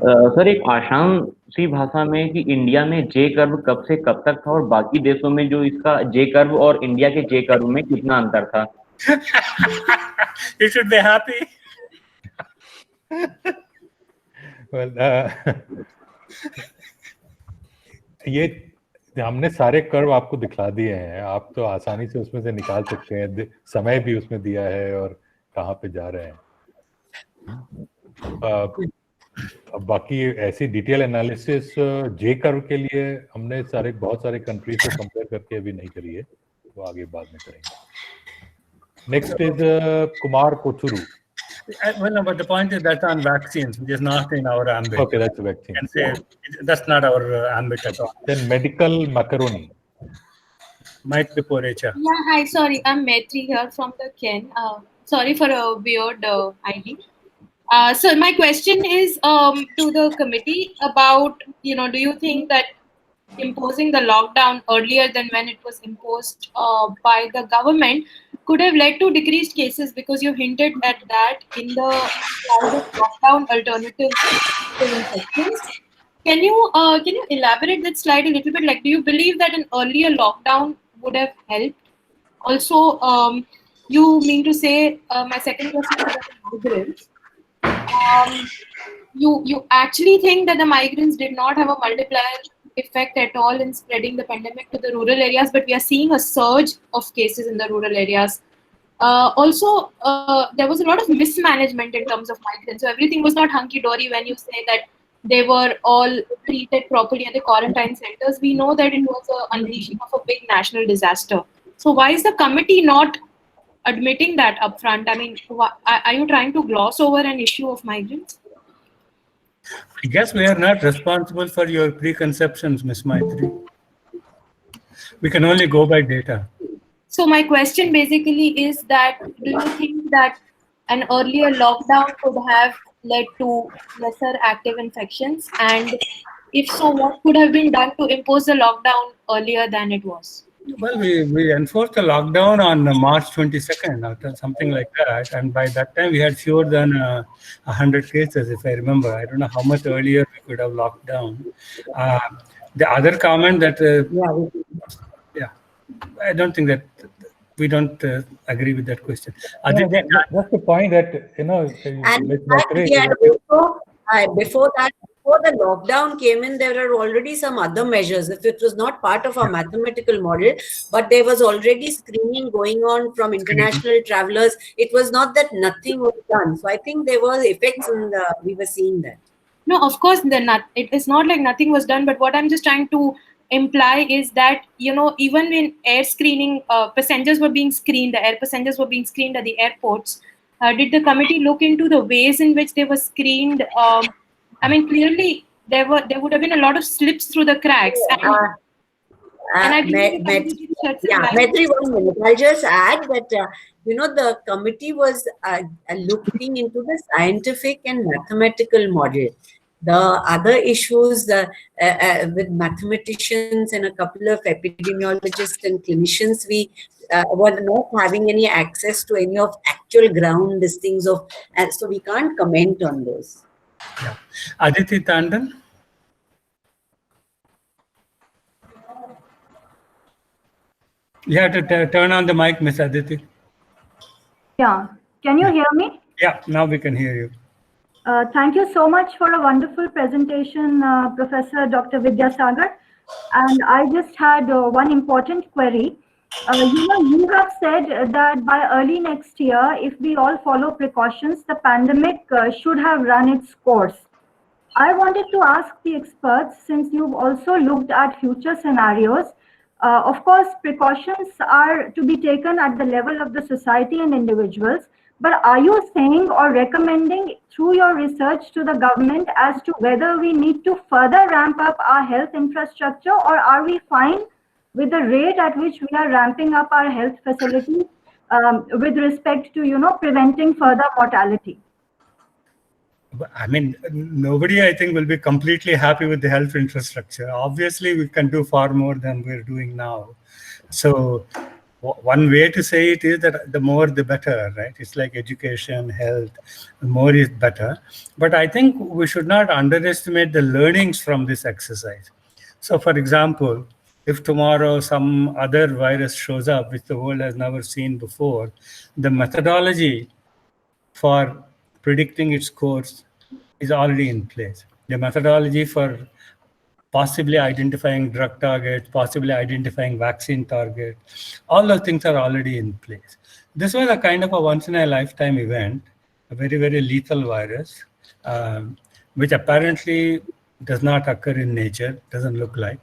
Sir, एक आसान सी भाषा में कि India में J curve कब से कब तक था और बाकी देशों में जो इसका जे कर्व और इंडिया के जे कर्व में कितना अंतर था?
You should be happy.
Well, ये हमने सारे कर्व आपको दिखला दिए हैं, आप तो आसानी से उसमें से निकाल सकते हैं, समय भी उसमें दिया है और कहाँ पे जा रहे हैं। अब बाकी ऐसी डिटेल एनालिसिस जे कर्व के लिए हमने बहुत सारे कंट्री से कंपेयर करके अभी नहीं करी है, तो आगे बाद में करेंगे। Next is Kumar Kochuru.
Well, no, but the point is that's on vaccines, which is not in our ambit.
Okay, that's vaccine.
And say that's not our ambit at all.
Then medical macaroni.
Might be Porecha.
Yeah, hi, sorry, I'm Maitri here from the Ken. Sorry for a weird ID. So my question is to the committee about, do you think that imposing the lockdown earlier than when it was imposed by the government could have led to decreased cases, because you hinted at that in the slide of lockdown alternatives to infections. Can you elaborate that slide a little bit? Like, do you believe that an earlier lockdown would have helped? Also, you mean to say, my second question is about the migrants. You actually think that the migrants did not have a multiplier effect at all in spreading the pandemic to the rural areas, but we are seeing a surge of cases in the rural areas. Also, there was a lot of mismanagement in terms of migrants. So everything was not hunky-dory when you say that they were all treated properly at the quarantine centers. We know that it was an unleashing of a big national disaster. So why is the committee not admitting that upfront? I mean, are you trying to gloss over an issue of migrants?
I guess we are not responsible for your preconceptions, Ms. Maitri. We can only go by data.
So my question basically is that, do you think that an earlier lockdown could have led to lesser active infections? And if so, what could have been done to impose the lockdown earlier than it was?
Well, we enforced the lockdown on March 22nd, or something like that. And by that time, we had fewer than 100 cases, if I remember. I don't know how much earlier we could have locked down. The other comment that, I don't think that we don't agree with that question.
That's the point that,
And before the lockdown came in, there were already some other measures. If it was not part of our mathematical model, but there was already screening going on from international travelers. It was not that nothing was done. So I think there were effects, and we were seeing that.
No, of course, it is not like nothing was done. But what I'm just trying to imply is that, even when air screening, passengers were being screened, the air passengers were being screened at the airports, did the committee look into the ways in which they were screened? I mean, clearly there would have been a lot of slips through the cracks. And I believe
Maitri, 1 minute. I'll just add that the committee was looking into the scientific and mathematical model. The other issues with mathematicians and a couple of epidemiologists and clinicians, we were not having any access to any of actual ground listings of, so we can't comment on those.
Yeah. Aditi Tandon. You have to turn on the mic, Miss Aditi.
Yeah. Can you hear me?
Yeah, now we can hear you.
Thank you so much for a wonderful presentation, Professor Dr. Vidyasagar. And I just had one important query. You have said that by early next year, if we all follow precautions, the pandemic should have run its course. I wanted to ask the experts, since you've also looked at future scenarios, of course, precautions are to be taken at the level of the society and individuals, but are you saying or recommending through your research to the government as to whether we need to further ramp up our health infrastructure, or are we fine with the rate at which we are ramping up our health facilities with respect to, preventing further mortality?
I mean, nobody, I think, will be completely happy with the health infrastructure. Obviously, we can do far more than we're doing now. So one way to say it is that the more, the better, right? It's like education, health, the more is better. But I think we should not underestimate the learnings from this exercise. So, for example, if tomorrow some other virus shows up, which the world has never seen before, the methodology for predicting its course is already in place. The methodology for possibly identifying drug targets, possibly identifying vaccine targets, all those things are already in place. This was a kind of a once-in-a-lifetime event, a very, very lethal virus. which apparently does not occur in nature, doesn't look like.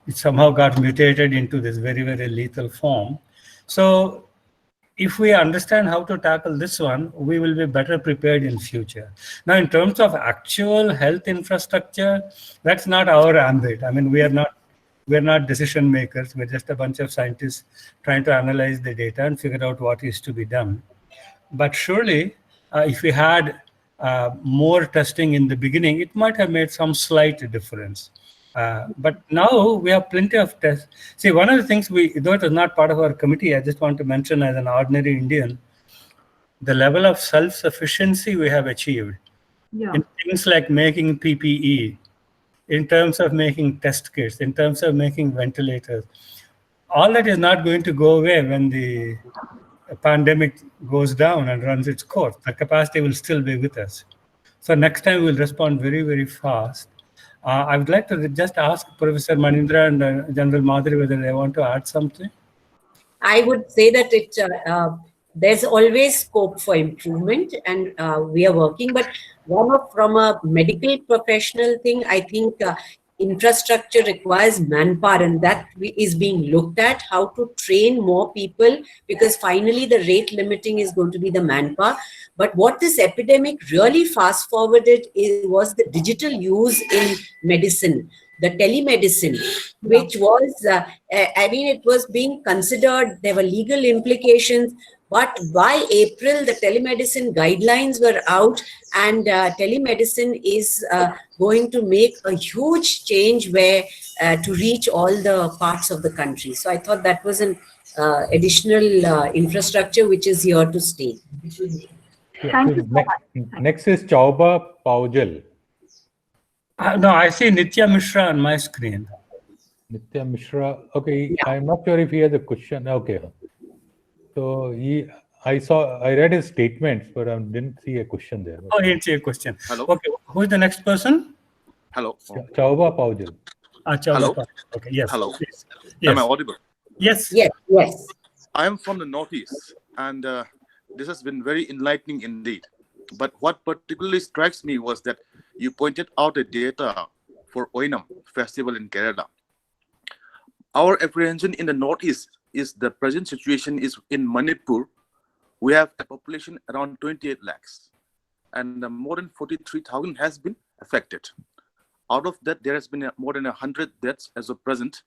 It somehow got mutated into this very, very lethal form. So if we understand how to tackle this one, we will be better prepared in future. Now, in terms of actual health infrastructure, that's not our ambit. I mean, we're not decision makers. We're just a bunch of scientists trying to analyze the data and figure out what is to be done. But surely, if we had more testing in the beginning, it might have made some slight difference. But now we have plenty of tests. See, one of the things though it is not part of our committee, I just want to mention as an ordinary Indian, the level of self-sufficiency we have achieved in things like making PPE, in terms of making test kits, in terms of making ventilators. All that is not going to go away when the pandemic goes down and runs its course. The capacity will still be with us. So next time we'll respond very, very fast. I would like to just ask Professor Manindra and General Madhuri whether they want to add something.
I would say that there's always scope for improvement, and we are working. But from a medical professional thing, I think infrastructure requires manpower, and that is being looked at, how to train more people, because finally the rate limiting is going to be the manpower. But what this epidemic really fast forwarded was the digital use in medicine, the telemedicine, which was, it was being considered, there were legal implications, but by April, the telemedicine guidelines were out, and telemedicine is going to make a huge change where to reach all the parts of the country. So I thought that was an additional infrastructure which is here to stay.
Thank you so much.
Next is Chauba Paujal.
No, I see Nitya Mishra on my screen.
Nitya Mishra. Okay, yeah. I'm not sure if he has a question. Okay. So I read his statements, but I didn't see a question there.
Oh, he didn't see a question.
Hello.
Okay, who is the next person?
Hello.
Chauba Paujal.
Hello. Okay, yes.
Hello.
Please. Yes.
Am I audible?
Yes.
Yes. Yes.
I am from the Northeast, and this has been very enlightening indeed. But what particularly strikes me was that you pointed out the data for Onam festival in Kerala. Our apprehension in the Northeast is the present situation is in Manipur. We have a population around 28 lakhs, and more than 43,000 has been affected. Out of that, there has been more than 100 deaths as of present,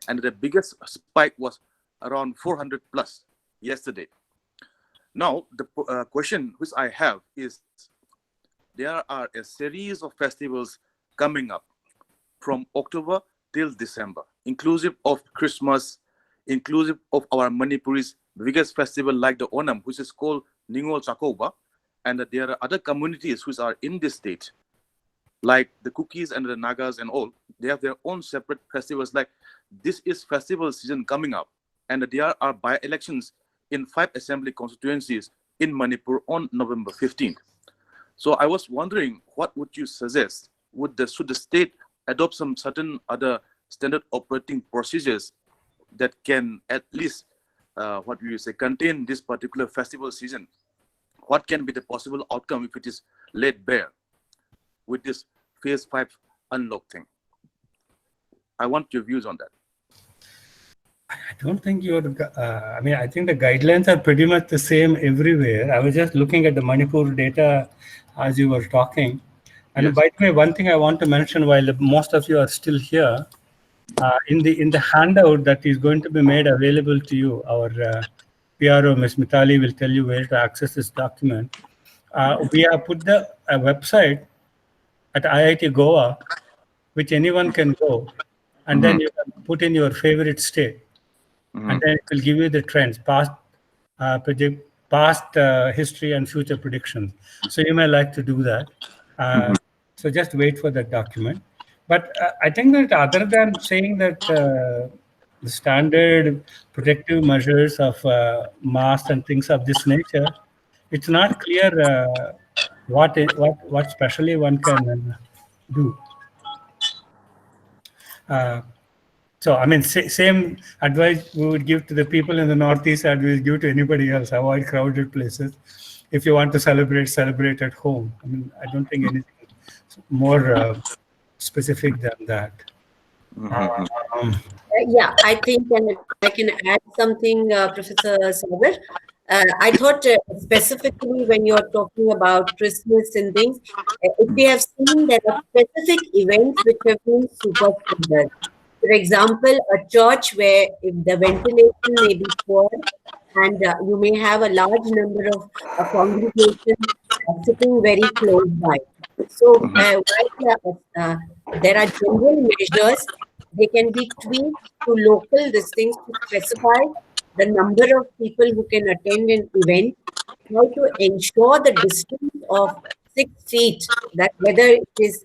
and the biggest spike was around 400 plus yesterday. Now, the question which I have is, there are a series of festivals coming up from October till December, inclusive of Christmas, inclusive of our Manipuri's biggest festival like the Onam, which is called Ningol Chakoba, and that there are other communities which are in this state, like the Kukis and the Nagas and all. They have their own separate festivals. Like this is festival season coming up, and there are by-elections in 5 assembly constituencies in Manipur on November 15th. So I was wondering, what would you suggest? Should the state adopt some certain other standard operating procedures that can at least, contain this particular festival season? What can be the possible outcome if it is laid bare with this phase 5 unlock thing? I want your views on that.
I don't think I think the guidelines are pretty much the same everywhere. I was just looking at the Manipur data as you were talking. And
Yes.
by the way, one thing I want to mention while most of you are still here, in the handout that is going to be made available to you, our PRO, Ms. Mitali, will tell you where to access this document. We have put a website at IIT Goa, which anyone can go, and then you can put in your favorite state. And then it will give you the trends, past history and future predictions. So you may like to do that. So just wait for that document. But I think that other than saying that the standard protective measures of masks and things of this nature, it's not clear what specially one can do. So, I mean, same advice we would give to the people in the Northeast as we would give to anybody else. Avoid crowded places. if you want to celebrate at home. I mean, I don't think anything more specific than that.
Yeah, I think I can add something, Professor Sagar. I thought specifically when you're talking about Christmas and things, if we have seen there are specific events which have been super spreaders. For example, a church where if the ventilation may be poor and you may have a large number of congregation sitting very close by. So while there are general measures, they can be tweaked to local things to specify the number of people who can attend an event, how to ensure the distance of 6 feet, that whether it is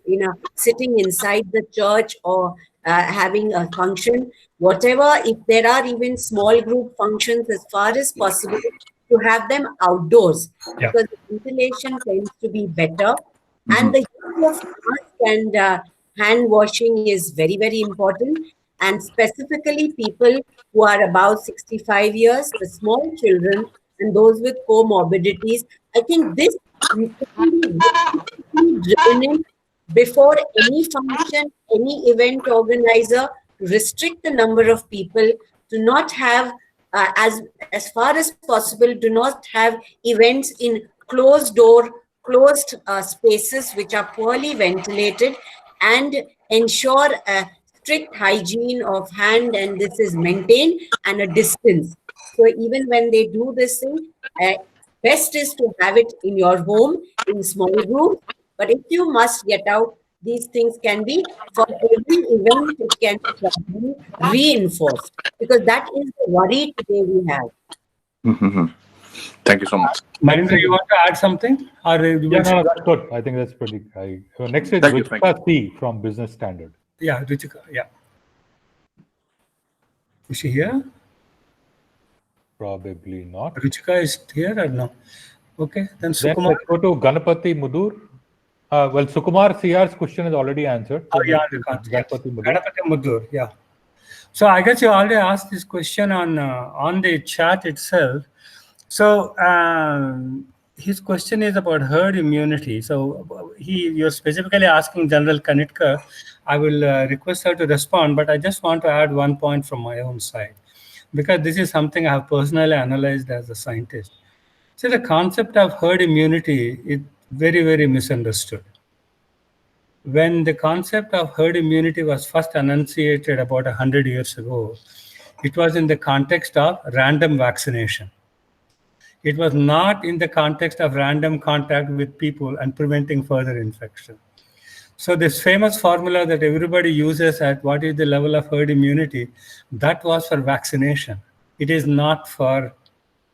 sitting inside the church or having a function, whatever, if there are even small group functions, as far as possible, to have them outdoors, because the ventilation tends to be better. And the use of mask and hand washing is very, very important. And specifically people who are about 65 years, the small children, and those with comorbidities. I think this needs to be driven in before any function, any event organizer, to restrict the number of people, to not have, as far as possible, do not have events in closed spaces which are poorly ventilated, and ensure strict hygiene of hand, and this is maintained, and a distance. So even when they do this thing, best is to have it in your home in small groups. But if you must get out, these things can be, for every event, it can be reinforced, because that is the worry today we have.
Thank you so much.
Marinder, you want to add something? Or
no, that's good. I think that's pretty high. Next is Ruchika C from Business Standard.
Yeah, Ruchika, yeah. Is she here?
Probably not.
Ruchika is here or no? Okay, then Sukumar.
Then let's go to Ganapati Mudur. Well, Sukumar CR's question is already answered. So
Ganapati Mudur, yeah. So I guess you already asked this question on the chat itself. So his question is about herd immunity. So you're specifically asking General Kanitkar. I will request her to respond, but I just want to add one point from my own side, because this is something I have personally analyzed as a scientist. So the concept of herd immunity is very, very misunderstood. When the concept of herd immunity was first enunciated about 100 years ago, it was in the context of random vaccination. It was not in the context of random contact with people and preventing further infection. So this famous formula that everybody uses at what is the level of herd immunity, that was for vaccination. It is not for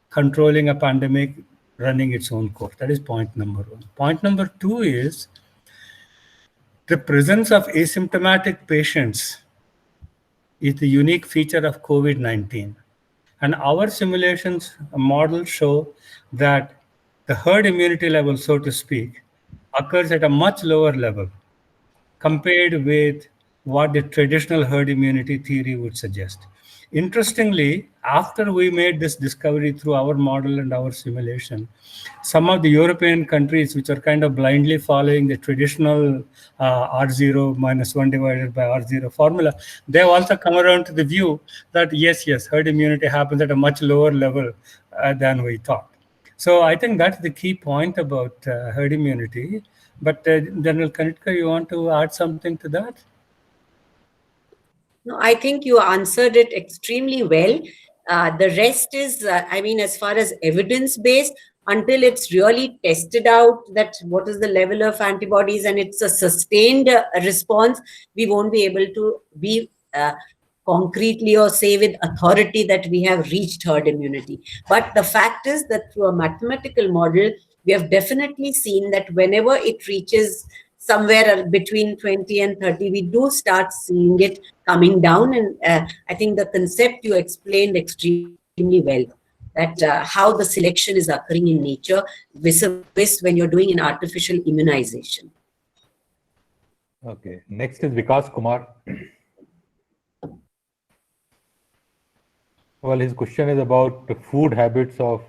controlling a pandemic running its own course. That is point number one. Point number two is the presence of asymptomatic patients is the unique feature of COVID-19. And our simulations models show that the herd immunity level, so to speak, occurs at a much lower level compared with what the traditional herd immunity theory would suggest. Interestingly, after we made this discovery through our model and our simulation, some of the European countries, which are kind of blindly following the traditional R0 minus 1 divided by R0 formula, they have also come around to the view that yes, herd immunity happens at a much lower level than we thought. So I think that's the key point about herd immunity. But General Kanitkar, you want to add something to that?
No, I think you answered it extremely well. The rest is, as far as evidence-based, until it's really tested out that what is the level of antibodies and it's a sustained response, we won't be able to be concretely or say with authority that we have reached herd immunity. But the fact is that through a mathematical model, we have definitely seen that whenever it reaches somewhere between 20 and 30, we do start seeing it coming down. And I think the concept you explained extremely well, that how the selection is occurring in nature vis-a-vis when you're doing an artificial immunization.
Okay, next is Vikas Kumar. Well, his question is about the food habits of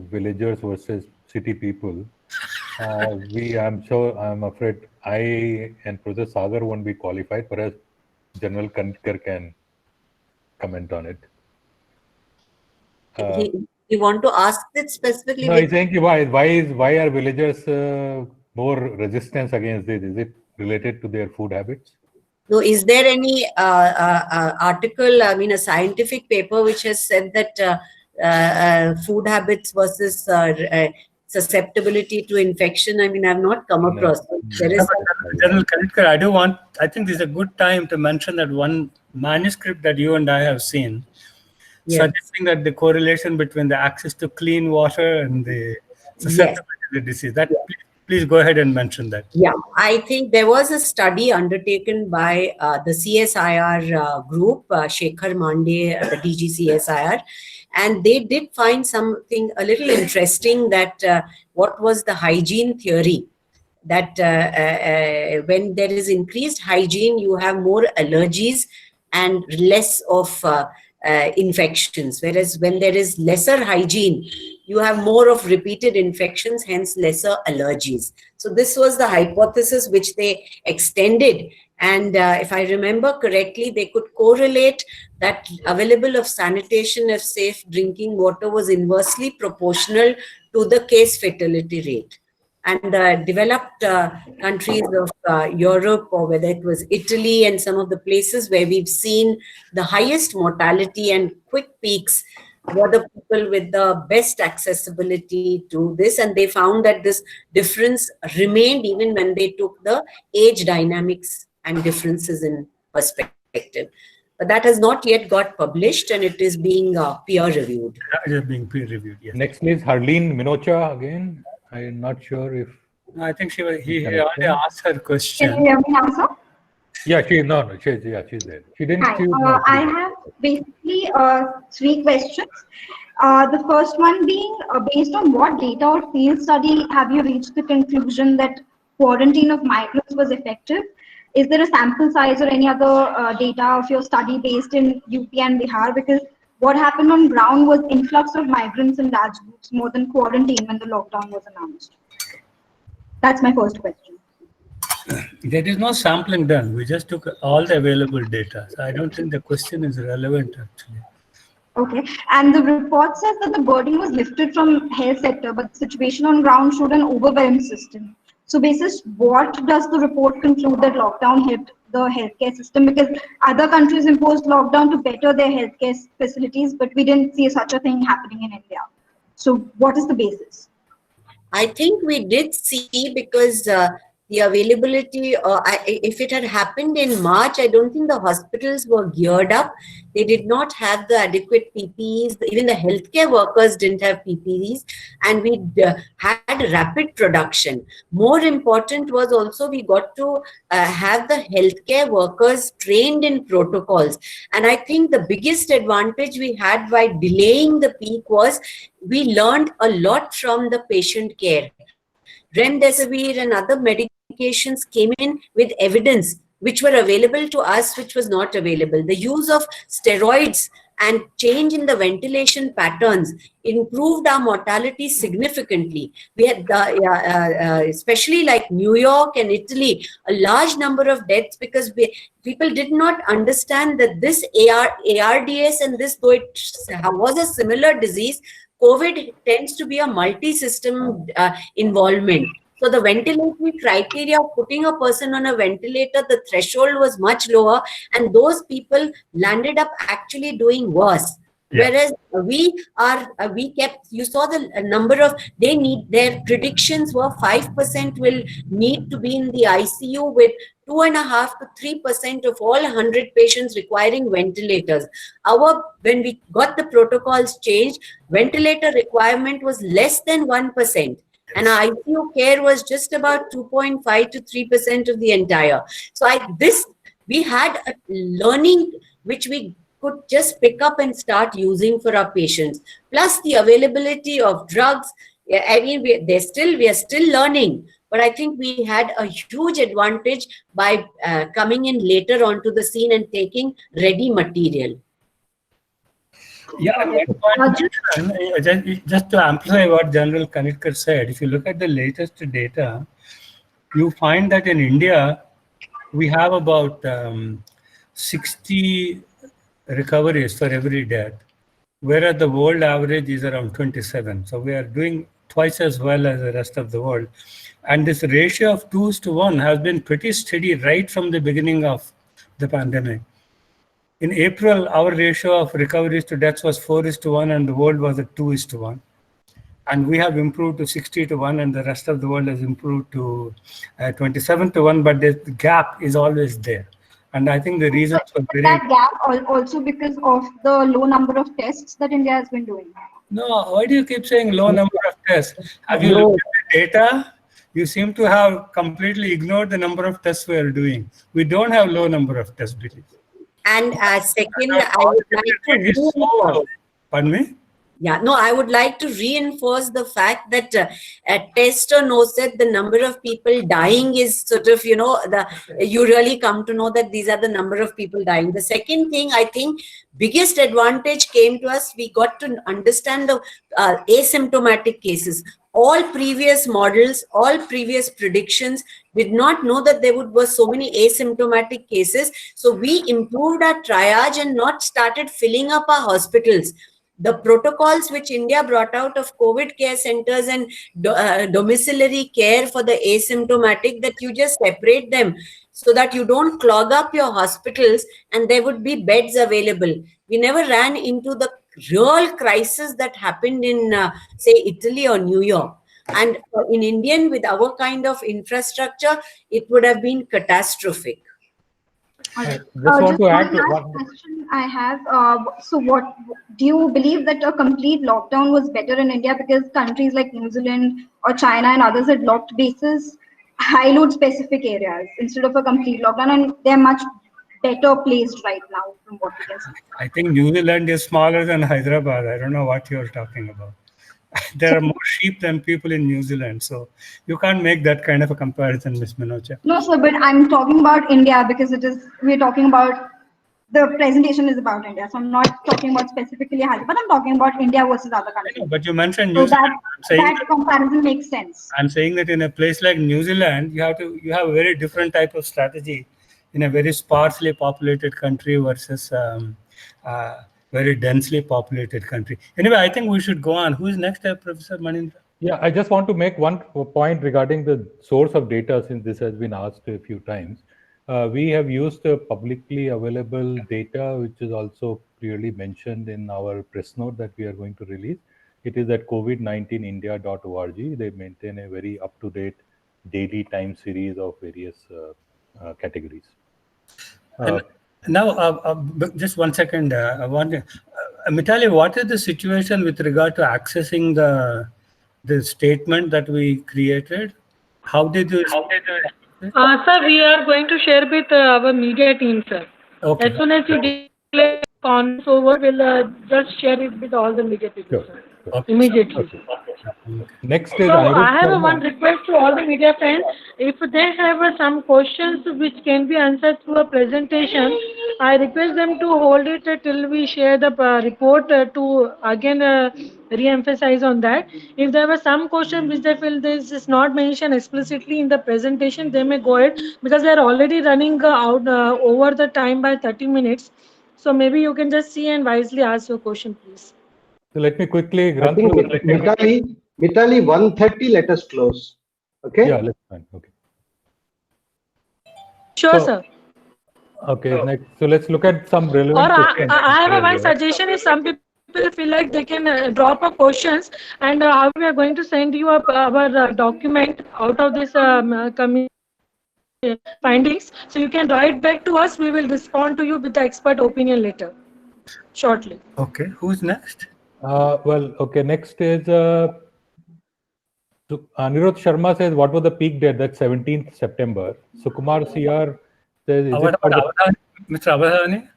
villagers versus city people. I'm afraid I and Professor Sagar won't be qualified. Perhaps General Kanikar can comment on it.
You want to ask that specifically?
No, I think why are villagers more resistance against this? Is it related to their food habits?
No, is there any article, I mean, a scientific paper which has said that food habits versus susceptibility to infection? I mean, I've not come across. There is
General Kanikar, I think this is a good time to mention that one manuscript that you and I have seen, suggesting that the correlation between the access to clean water and the susceptibility to disease. That please go ahead and mention that.
Yeah, I think there was a study undertaken by the CSIR group, Shekhar Mande, the DG CSIR, and they did find something a little interesting, that what was the hygiene theory, that when there is increased hygiene, you have more allergies and less of infections, whereas when there is lesser hygiene, you have more of repeated infections, hence lesser allergies. So this was the hypothesis which they extended, and if I remember correctly, they could correlate that available of sanitation of safe drinking water was inversely proportional to the case fatality rate. And developed countries of Europe, or whether it was Italy and some of the places where we've seen the highest mortality and quick peaks, were the people with the best accessibility to this. And they found that this difference remained even when they took the age dynamics and differences in perspective. But that has not yet got published, and it is being peer reviewed.
It is being peer reviewed, yes.
Next is Harleen Minocha again. I'm not sure if...
No, I think he already asked her question.
Can you hear me now, sir?
Yeah, she's there. She didn't.
Hi, I have basically 3 questions. The first one being, based on what data or field study have you reached the conclusion that quarantine of migrants was effective? Is there a sample size or any other data of your study based in UP and Bihar? Because what happened on ground was influx of migrants in large groups more than quarantine when the lockdown was announced. That's my first question.
There is no sampling done. We just took all the available data. So I don't think the question is relevant, actually.
Okay. And the report says that the burden was lifted from health sector, but the situation on ground showed an overwhelmed system. So basis what does the report conclude that lockdown hit the healthcare system? Because other countries imposed lockdown to better their healthcare facilities, but we didn't see such a thing happening in India. So what is the basis?
I think we did see, because the availability, if it had happened in March, I don't think the hospitals were geared up. They did not have the adequate PPEs. Even the healthcare workers didn't have PPEs, and we had rapid production. More important was also we got to have the healthcare workers trained in protocols. And I think the biggest advantage we had by delaying the peak was we learned a lot from the patient care. Remdesivir and other medications came in with evidence which were available to us, which was not available. The use of steroids and change in the ventilation patterns improved our mortality significantly. We had, especially like New York and Italy, a large number of deaths because people did not understand that this ARDS and this, though it was a similar disease, COVID tends to be a multi-system involvement. So the ventilatory criteria of putting a person on a ventilator, the threshold was much lower, and those people landed up actually doing worse. Yeah. Whereas we kept, you saw the number of, their predictions were 5% will need to be in the ICU, with 2.5% to 3% of all 100 patients requiring ventilators. When we got the protocols changed, ventilator requirement was less than 1%. And our ICU care was just about 2.5 to 3% of the entire. So we had a learning which we could just pick up and start using for our patients. Plus the availability of drugs. I mean, we are still learning, but I think we had a huge advantage by coming in later onto the scene and taking ready material.
Yeah, just to amplify what General Kanetkar said, if you look at the latest data, you find that in India, we have about 60 recoveries for every death, whereas the world average is around 27. So we are doing twice as well as the rest of the world. And this ratio of 2:1 has been pretty steady right from the beginning of the pandemic. In April, our ratio of recoveries to deaths was 4:1 and the world was at 2:1. And we have improved to 60:1 and the rest of the world has improved to 27:1, but the gap is always there. And I think the reasons for
that gap also because of the low number of tests that India has been doing.
No, why do you keep saying low number of tests? Have you looked at the data? You seem to have completely ignored the number of tests we are doing. We don't have low number of tests, Billy.
And second, I would like to
Pardon me?
Yeah, no, I would like to reinforce the fact that test or no set, the number of people dying is sort of, you really come to know that these are the number of people dying. The second thing, I think, biggest advantage came to us, we got to understand the asymptomatic cases. All previous models, all previous predictions did not know that there were so many asymptomatic cases. So we improved our triage and not started filling up our hospitals. The protocols which India brought out of COVID care centers and domiciliary care for the asymptomatic, that you just separate them so that you don't clog up your hospitals and there would be beds available. We never ran into the real crisis that happened in, say, Italy or New York. And in India, with our kind of infrastructure, it would have been catastrophic.
Just want to add to
one question I have. So what do you believe that a complete lockdown was better in India because countries like New Zealand or China and others had locked bases, highlight specific areas instead of a complete lockdown, and they're much better placed right now from what we can see?
I think New Zealand is smaller than Hyderabad. I don't know what you're talking about. There are more sheep than people in New Zealand, so you can't make that kind of a comparison, Ms. Minocha.
No, sir, but I'm talking about India because we're talking about, the presentation is about India. So I'm not talking about specifically Hyderabad, I'm talking about India versus other countries.
But you mentioned
So
New Zealand.
that comparison makes sense.
I'm saying that in a place like New Zealand, you have a very different type of strategy in a very sparsely populated country versus very densely populated country. Anyway, I think we should go on. Who is next, Professor Manindra?
Yeah, I just want to make one point regarding the source of data, since this has been asked a few times. We have used publicly available data, which is also clearly mentioned in our press note that we are going to release. It is at covid19india.org. They maintain a very up-to-date daily time series of various categories.
Now, just 1 second. Mitali, what is the situation with regard to accessing the statement that we created? How did you?
Sir, we are going to share with our media team, sir.
Okay.
As soon as you declare conference over, we'll just share it with all the media people, sir.
Okay.
Immediately.
Okay. Next is
So I have
Anirudh
one
Sharma.
request to all the media friends. If they have some questions which can be answered through a presentation, I request them to hold it till we share the report to again re-emphasize on that. If there were some question which they feel this is not mentioned explicitly in the presentation, they may go ahead because they are already running out over the time by 30 minutes. So maybe you can just see and wisely ask your question, please.
So let me quickly
I
run
think
through the
Mitali 1:30, let us close. Okay?
Yeah, let's fine. Okay.
Sure,
So-
sir.
Okay, next. So let's look at some relevant
Or
questions.
I have one suggestion. If some people feel like they can drop a questions, and how we are going to send you our document out of this committee findings, so you can write back to us. We will respond to you with the expert opinion later, shortly.
Okay. Who's next?
Well, okay. Next is Anirudh Sharma says, what was the peak date? That's 17th September. Sukumar CR says, is it for the,
Mr. Abadani?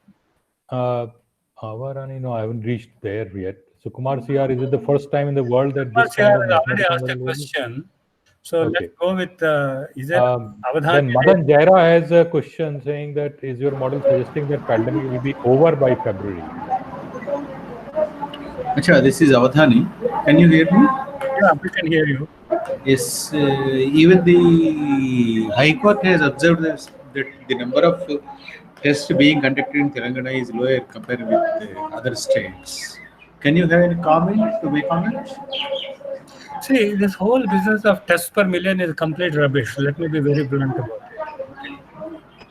Avarani, no, I haven't reached there yet. Sukumar CR, is it the first time in the world that
Sukumar
this kind
CR
of
has already asked a
mathematical model is?
question. So
Okay.
let's go with, is there
Then
Avadhan?
Madan Jaira has a question saying that, is your model suggesting that pandemic will be over by February?
Acha, this is Avadhani. Can you hear me?
Yeah, we can hear you.
Yes, even the High Court has observed this, that the number of tests being conducted in Telangana is lower compared with other states. Can you have any comment to make on it?
See, this whole business of tests per million is complete rubbish. Let me be very blunt about it.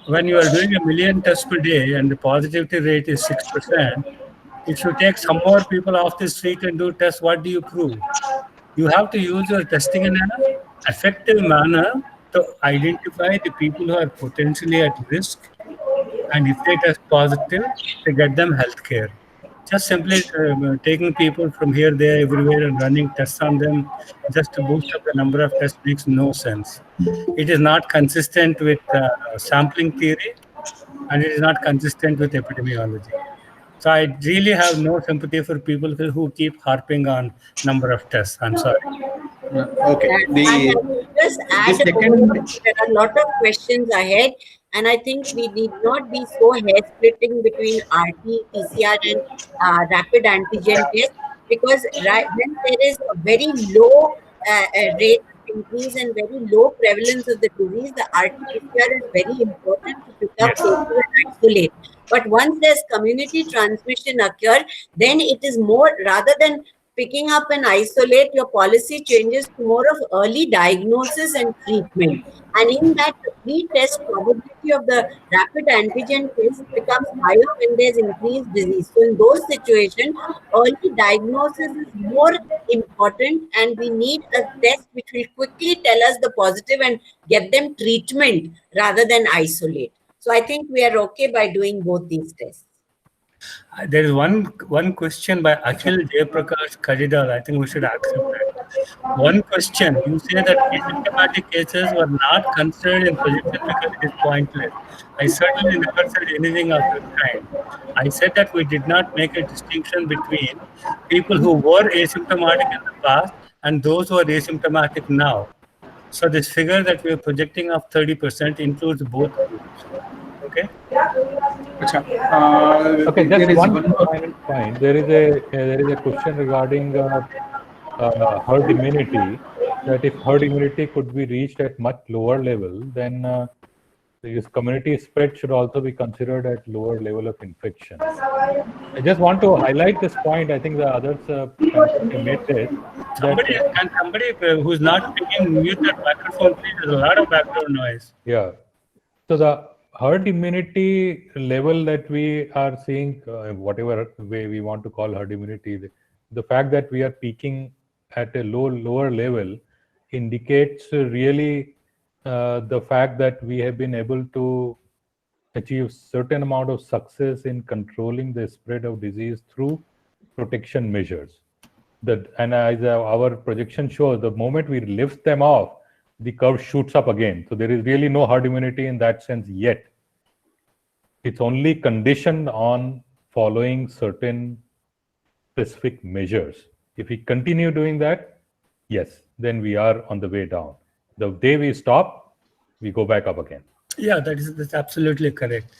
When you are doing 1 million tests per day and the positivity rate is 6%, if you take some more people off the street and do tests, what do you prove? You have to use your testing in an effective manner to identify the people who are potentially at risk, and if they test positive, to get them health care. Just simply taking people from here, there, everywhere and running tests on them just to boost up the number of tests makes no sense. It is not consistent with sampling theory, and it is not consistent with epidemiology. So I really have no sympathy for people who keep harping on number of tests. I'm sorry.
Okay.
And I will just add, there are a lot of questions ahead, and I think we need not be so hair-splitting between RT, PCR, and rapid antigen test, because when there is a very low rate of increase and very low prevalence of the disease, the RT-PCR is very important to pick up cases and isolate. But once there's community transmission occur, then it is more, rather than picking up and isolate, your policy changes to more of early diagnosis and treatment. And in that, the pre-test probability of the rapid antigen test becomes higher when there's increased disease. So in those situations, early diagnosis is more important, and we need a test which will quickly tell us the positive and get them treatment rather than isolate. So I think we are okay by doing both these tests.
There is one question by Akhil Jayaprakash Kajidal. I think we should accept that. One question, you say that asymptomatic cases were not considered in projection because it is pointless. I certainly never said anything of that kind. I said that we did not make a distinction between people who were asymptomatic in the past and those who are asymptomatic now. So this figure that we are projecting of 30% includes both groups. Okay.
Okay, just one final point. There is a question regarding herd immunity. That if herd immunity could be reached at much lower level, then this community spread should also be considered at lower level of infection. I just want to highlight this point. I think the others made this.
Somebody who's not speaking, mute that microphone, please. There's a lot of background noise.
Yeah. So the herd immunity level that we are seeing, whatever way we want to call herd immunity, the fact that we are peaking at a lower level indicates really the fact that we have been able to achieve certain amount of success in controlling the spread of disease through protection measures. And as our projection shows, the moment we lift them off, the curve shoots up again. So there is really no herd immunity in that sense yet. It's only conditioned on following certain specific measures. If we continue doing that, yes, then we are on the way down. The day we stop, we go back up again.
Yeah, that's absolutely correct.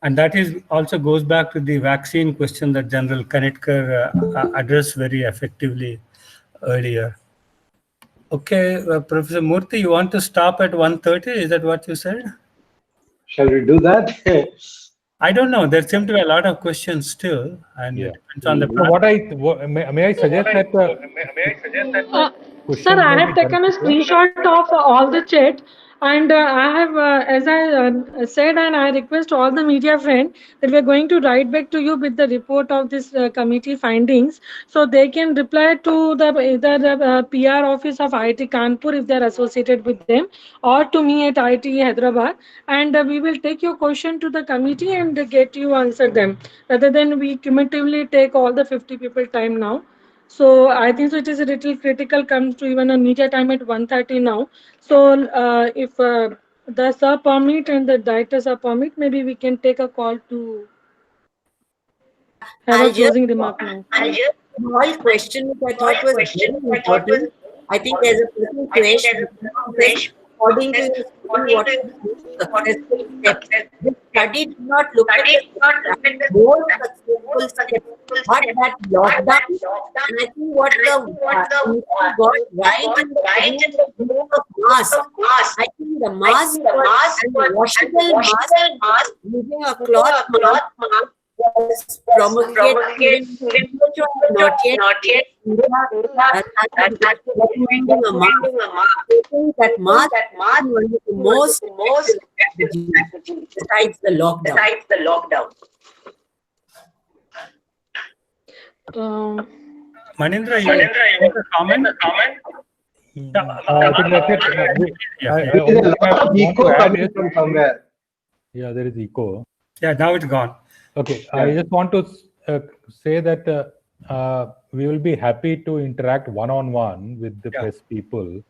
And that is also goes back to the vaccine question that General Kanetkar addressed very effectively earlier. Okay, Professor Murthy, you want to stop at 1:30? Is that what you said?
Shall we do that?
I don't know. There seem to be a lot of questions still, and it depends on the.
So may I suggest that?
Sir, I have taken a screenshot of all the chat, and I have, as I said, and I request all the media friends that we are going to write back to you with the report of this committee findings, so they can reply to either the PR office of IIT Kanpur if they are associated with them, or to me at IIT Hyderabad, and we will take your question to the committee and get you answer them, rather than we cumulatively take all the 50 people time now. So I think so it is a little critical, comes to even a media time at 1:30 now. So if the sir permit and the directors are permit, maybe we can take a call to have a closing remark now.
Small question which I thought was very important. I think there's a person question according to your study, what are the successful steps? This study did not look at the more successful steps, but that lockdown. And I think what the got right in the use of mask. I think the mask and the washable mask using a cloth mask was promulgated not yet. Recommending a mask. I think that mask is one of the most besides the lockdown.
Manindra, you want to comment?
I think that's it.
There is a lot of echo coming from somewhere.
Yeah, there is echo.
Yeah, now it's gone.
Okay, I just want to say that we will be happy to interact one-on-one with the press people.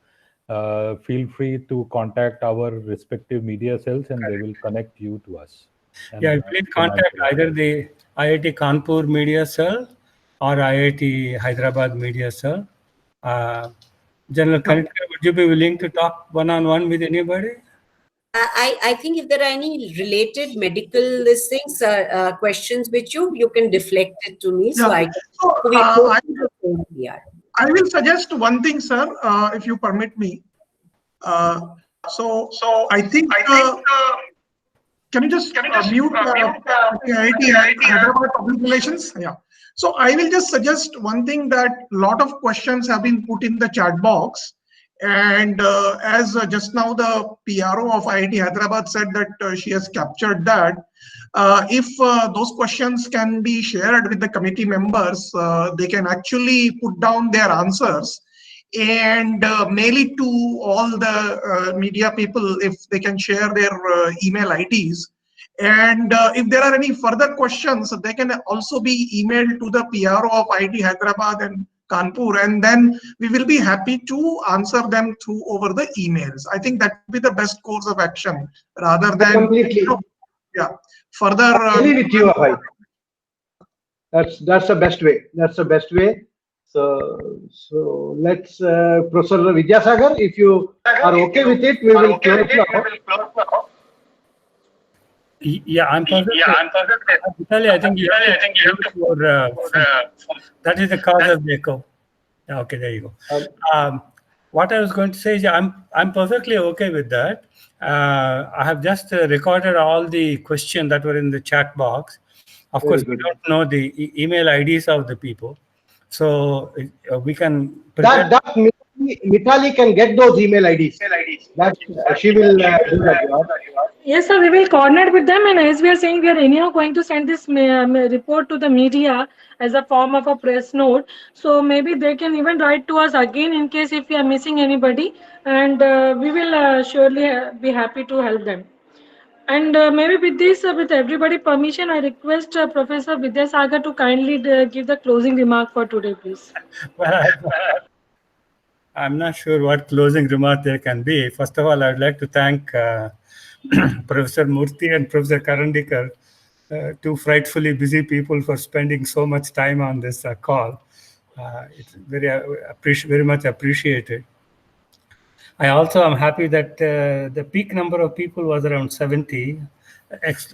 Feel free to contact our respective media cells and they will connect you to us.
Yeah, please contact either the IIT Kanpur media cell or IIT Hyderabad media cell. General Kanikar, would you be willing to talk one-on-one with anybody?
I think if there are any related medical things, questions with you can deflect it to me. So I
will suggest one thing, sir, if you permit me. So I think can you just mute IIT Hyderabad Public Relations? Yeah. So I will just suggest one thing, that a lot of questions have been put in the chat box. And as just now the PRO of IIT Hyderabad said that she has captured that. If those questions can be shared with the committee members, they can actually put down their answers and mail it to all the media people if they can share their email IDs. And if there are any further questions, they can also be emailed to the PRO of IIT Hyderabad and Kanpur, and then we will be happy to answer them through over the emails. I think that would be the best course of action rather than
completely.
Further.
I agree with you, Abhay. That's the best way. That's the best way. So let's Professor Vidyasagar, if you are okay with it, we will close now.
Yeah, I'm perfect. I think you that is the cause of the echo. Okay, there you go. What I was going to say is I'm perfectly okay with that. I have just recorded all the questions that were in the chat box. Of course, we don't know the email IDs of the people, so we can.
That Mithali can get those email IDs. That she will do that job.
Yes, sir, we will coordinate with them, and as we are saying, we are anyhow going to send this report to the media as a form of a press note. So maybe they can even write to us again in case if we are missing anybody, and we will surely be happy to help them. And maybe with this, with everybody permission, I request Professor Vidyasagar to kindly give the closing remark for today, please.
Well, I'm not sure what closing remark there can be. First of all, I'd like to thank Professor Murthy and Professor Karandikar, two frightfully busy people, for spending so much time on this call. It's very much appreciated. I also am happy that the peak number of people was around 70.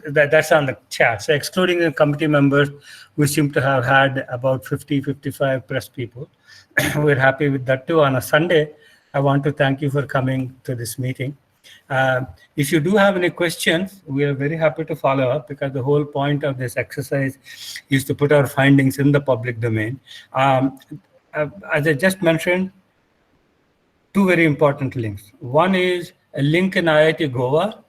That's on the chat. So excluding the committee members, we seem to have had about 50, 55 press people. We're happy with that too. On a Sunday, I want to thank you for coming to this meeting. If you do have any questions, we are very happy to follow up, because the whole point of this exercise is to put our findings in the public domain. As I just mentioned, two very important links. One is a link in IIT Goa,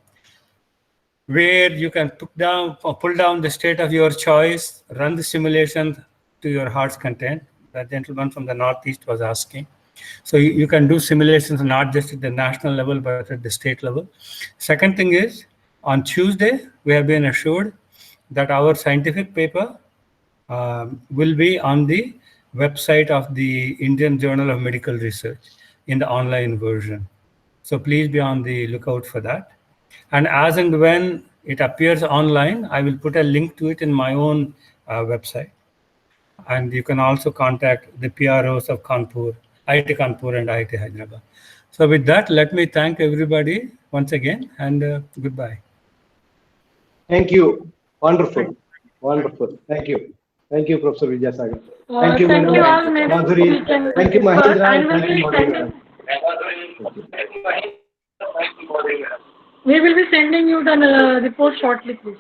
where you can pull down the state of your choice, run the simulation to your heart's content. The gentleman from the Northeast was asking. So you can do simulations not just at the national level, but at the state level. Second thing is, on Tuesday, we have been assured that our scientific paper will be on the website of the Indian Journal of Medical Research in the online version. So please be on the lookout for that. And as and when it appears online, I will put a link to it in my own website. And you can also contact the PROs of Kanpur, IIT Kanpur and IIT Hyderabad. So with that, let me thank everybody once again, and goodbye.
Thank you. Wonderful. Wonderful. Thank you. Thank you, Professor Vidyasagar. Thank you,
Thank you all.
Manoj,
Maybe
Madhuri.
we can
Thank you,
discuss,
Mahendra.
and
Thank you, Madhuri.
we will be sending you the report shortly, please.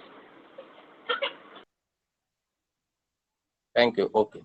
Thank you. Okay.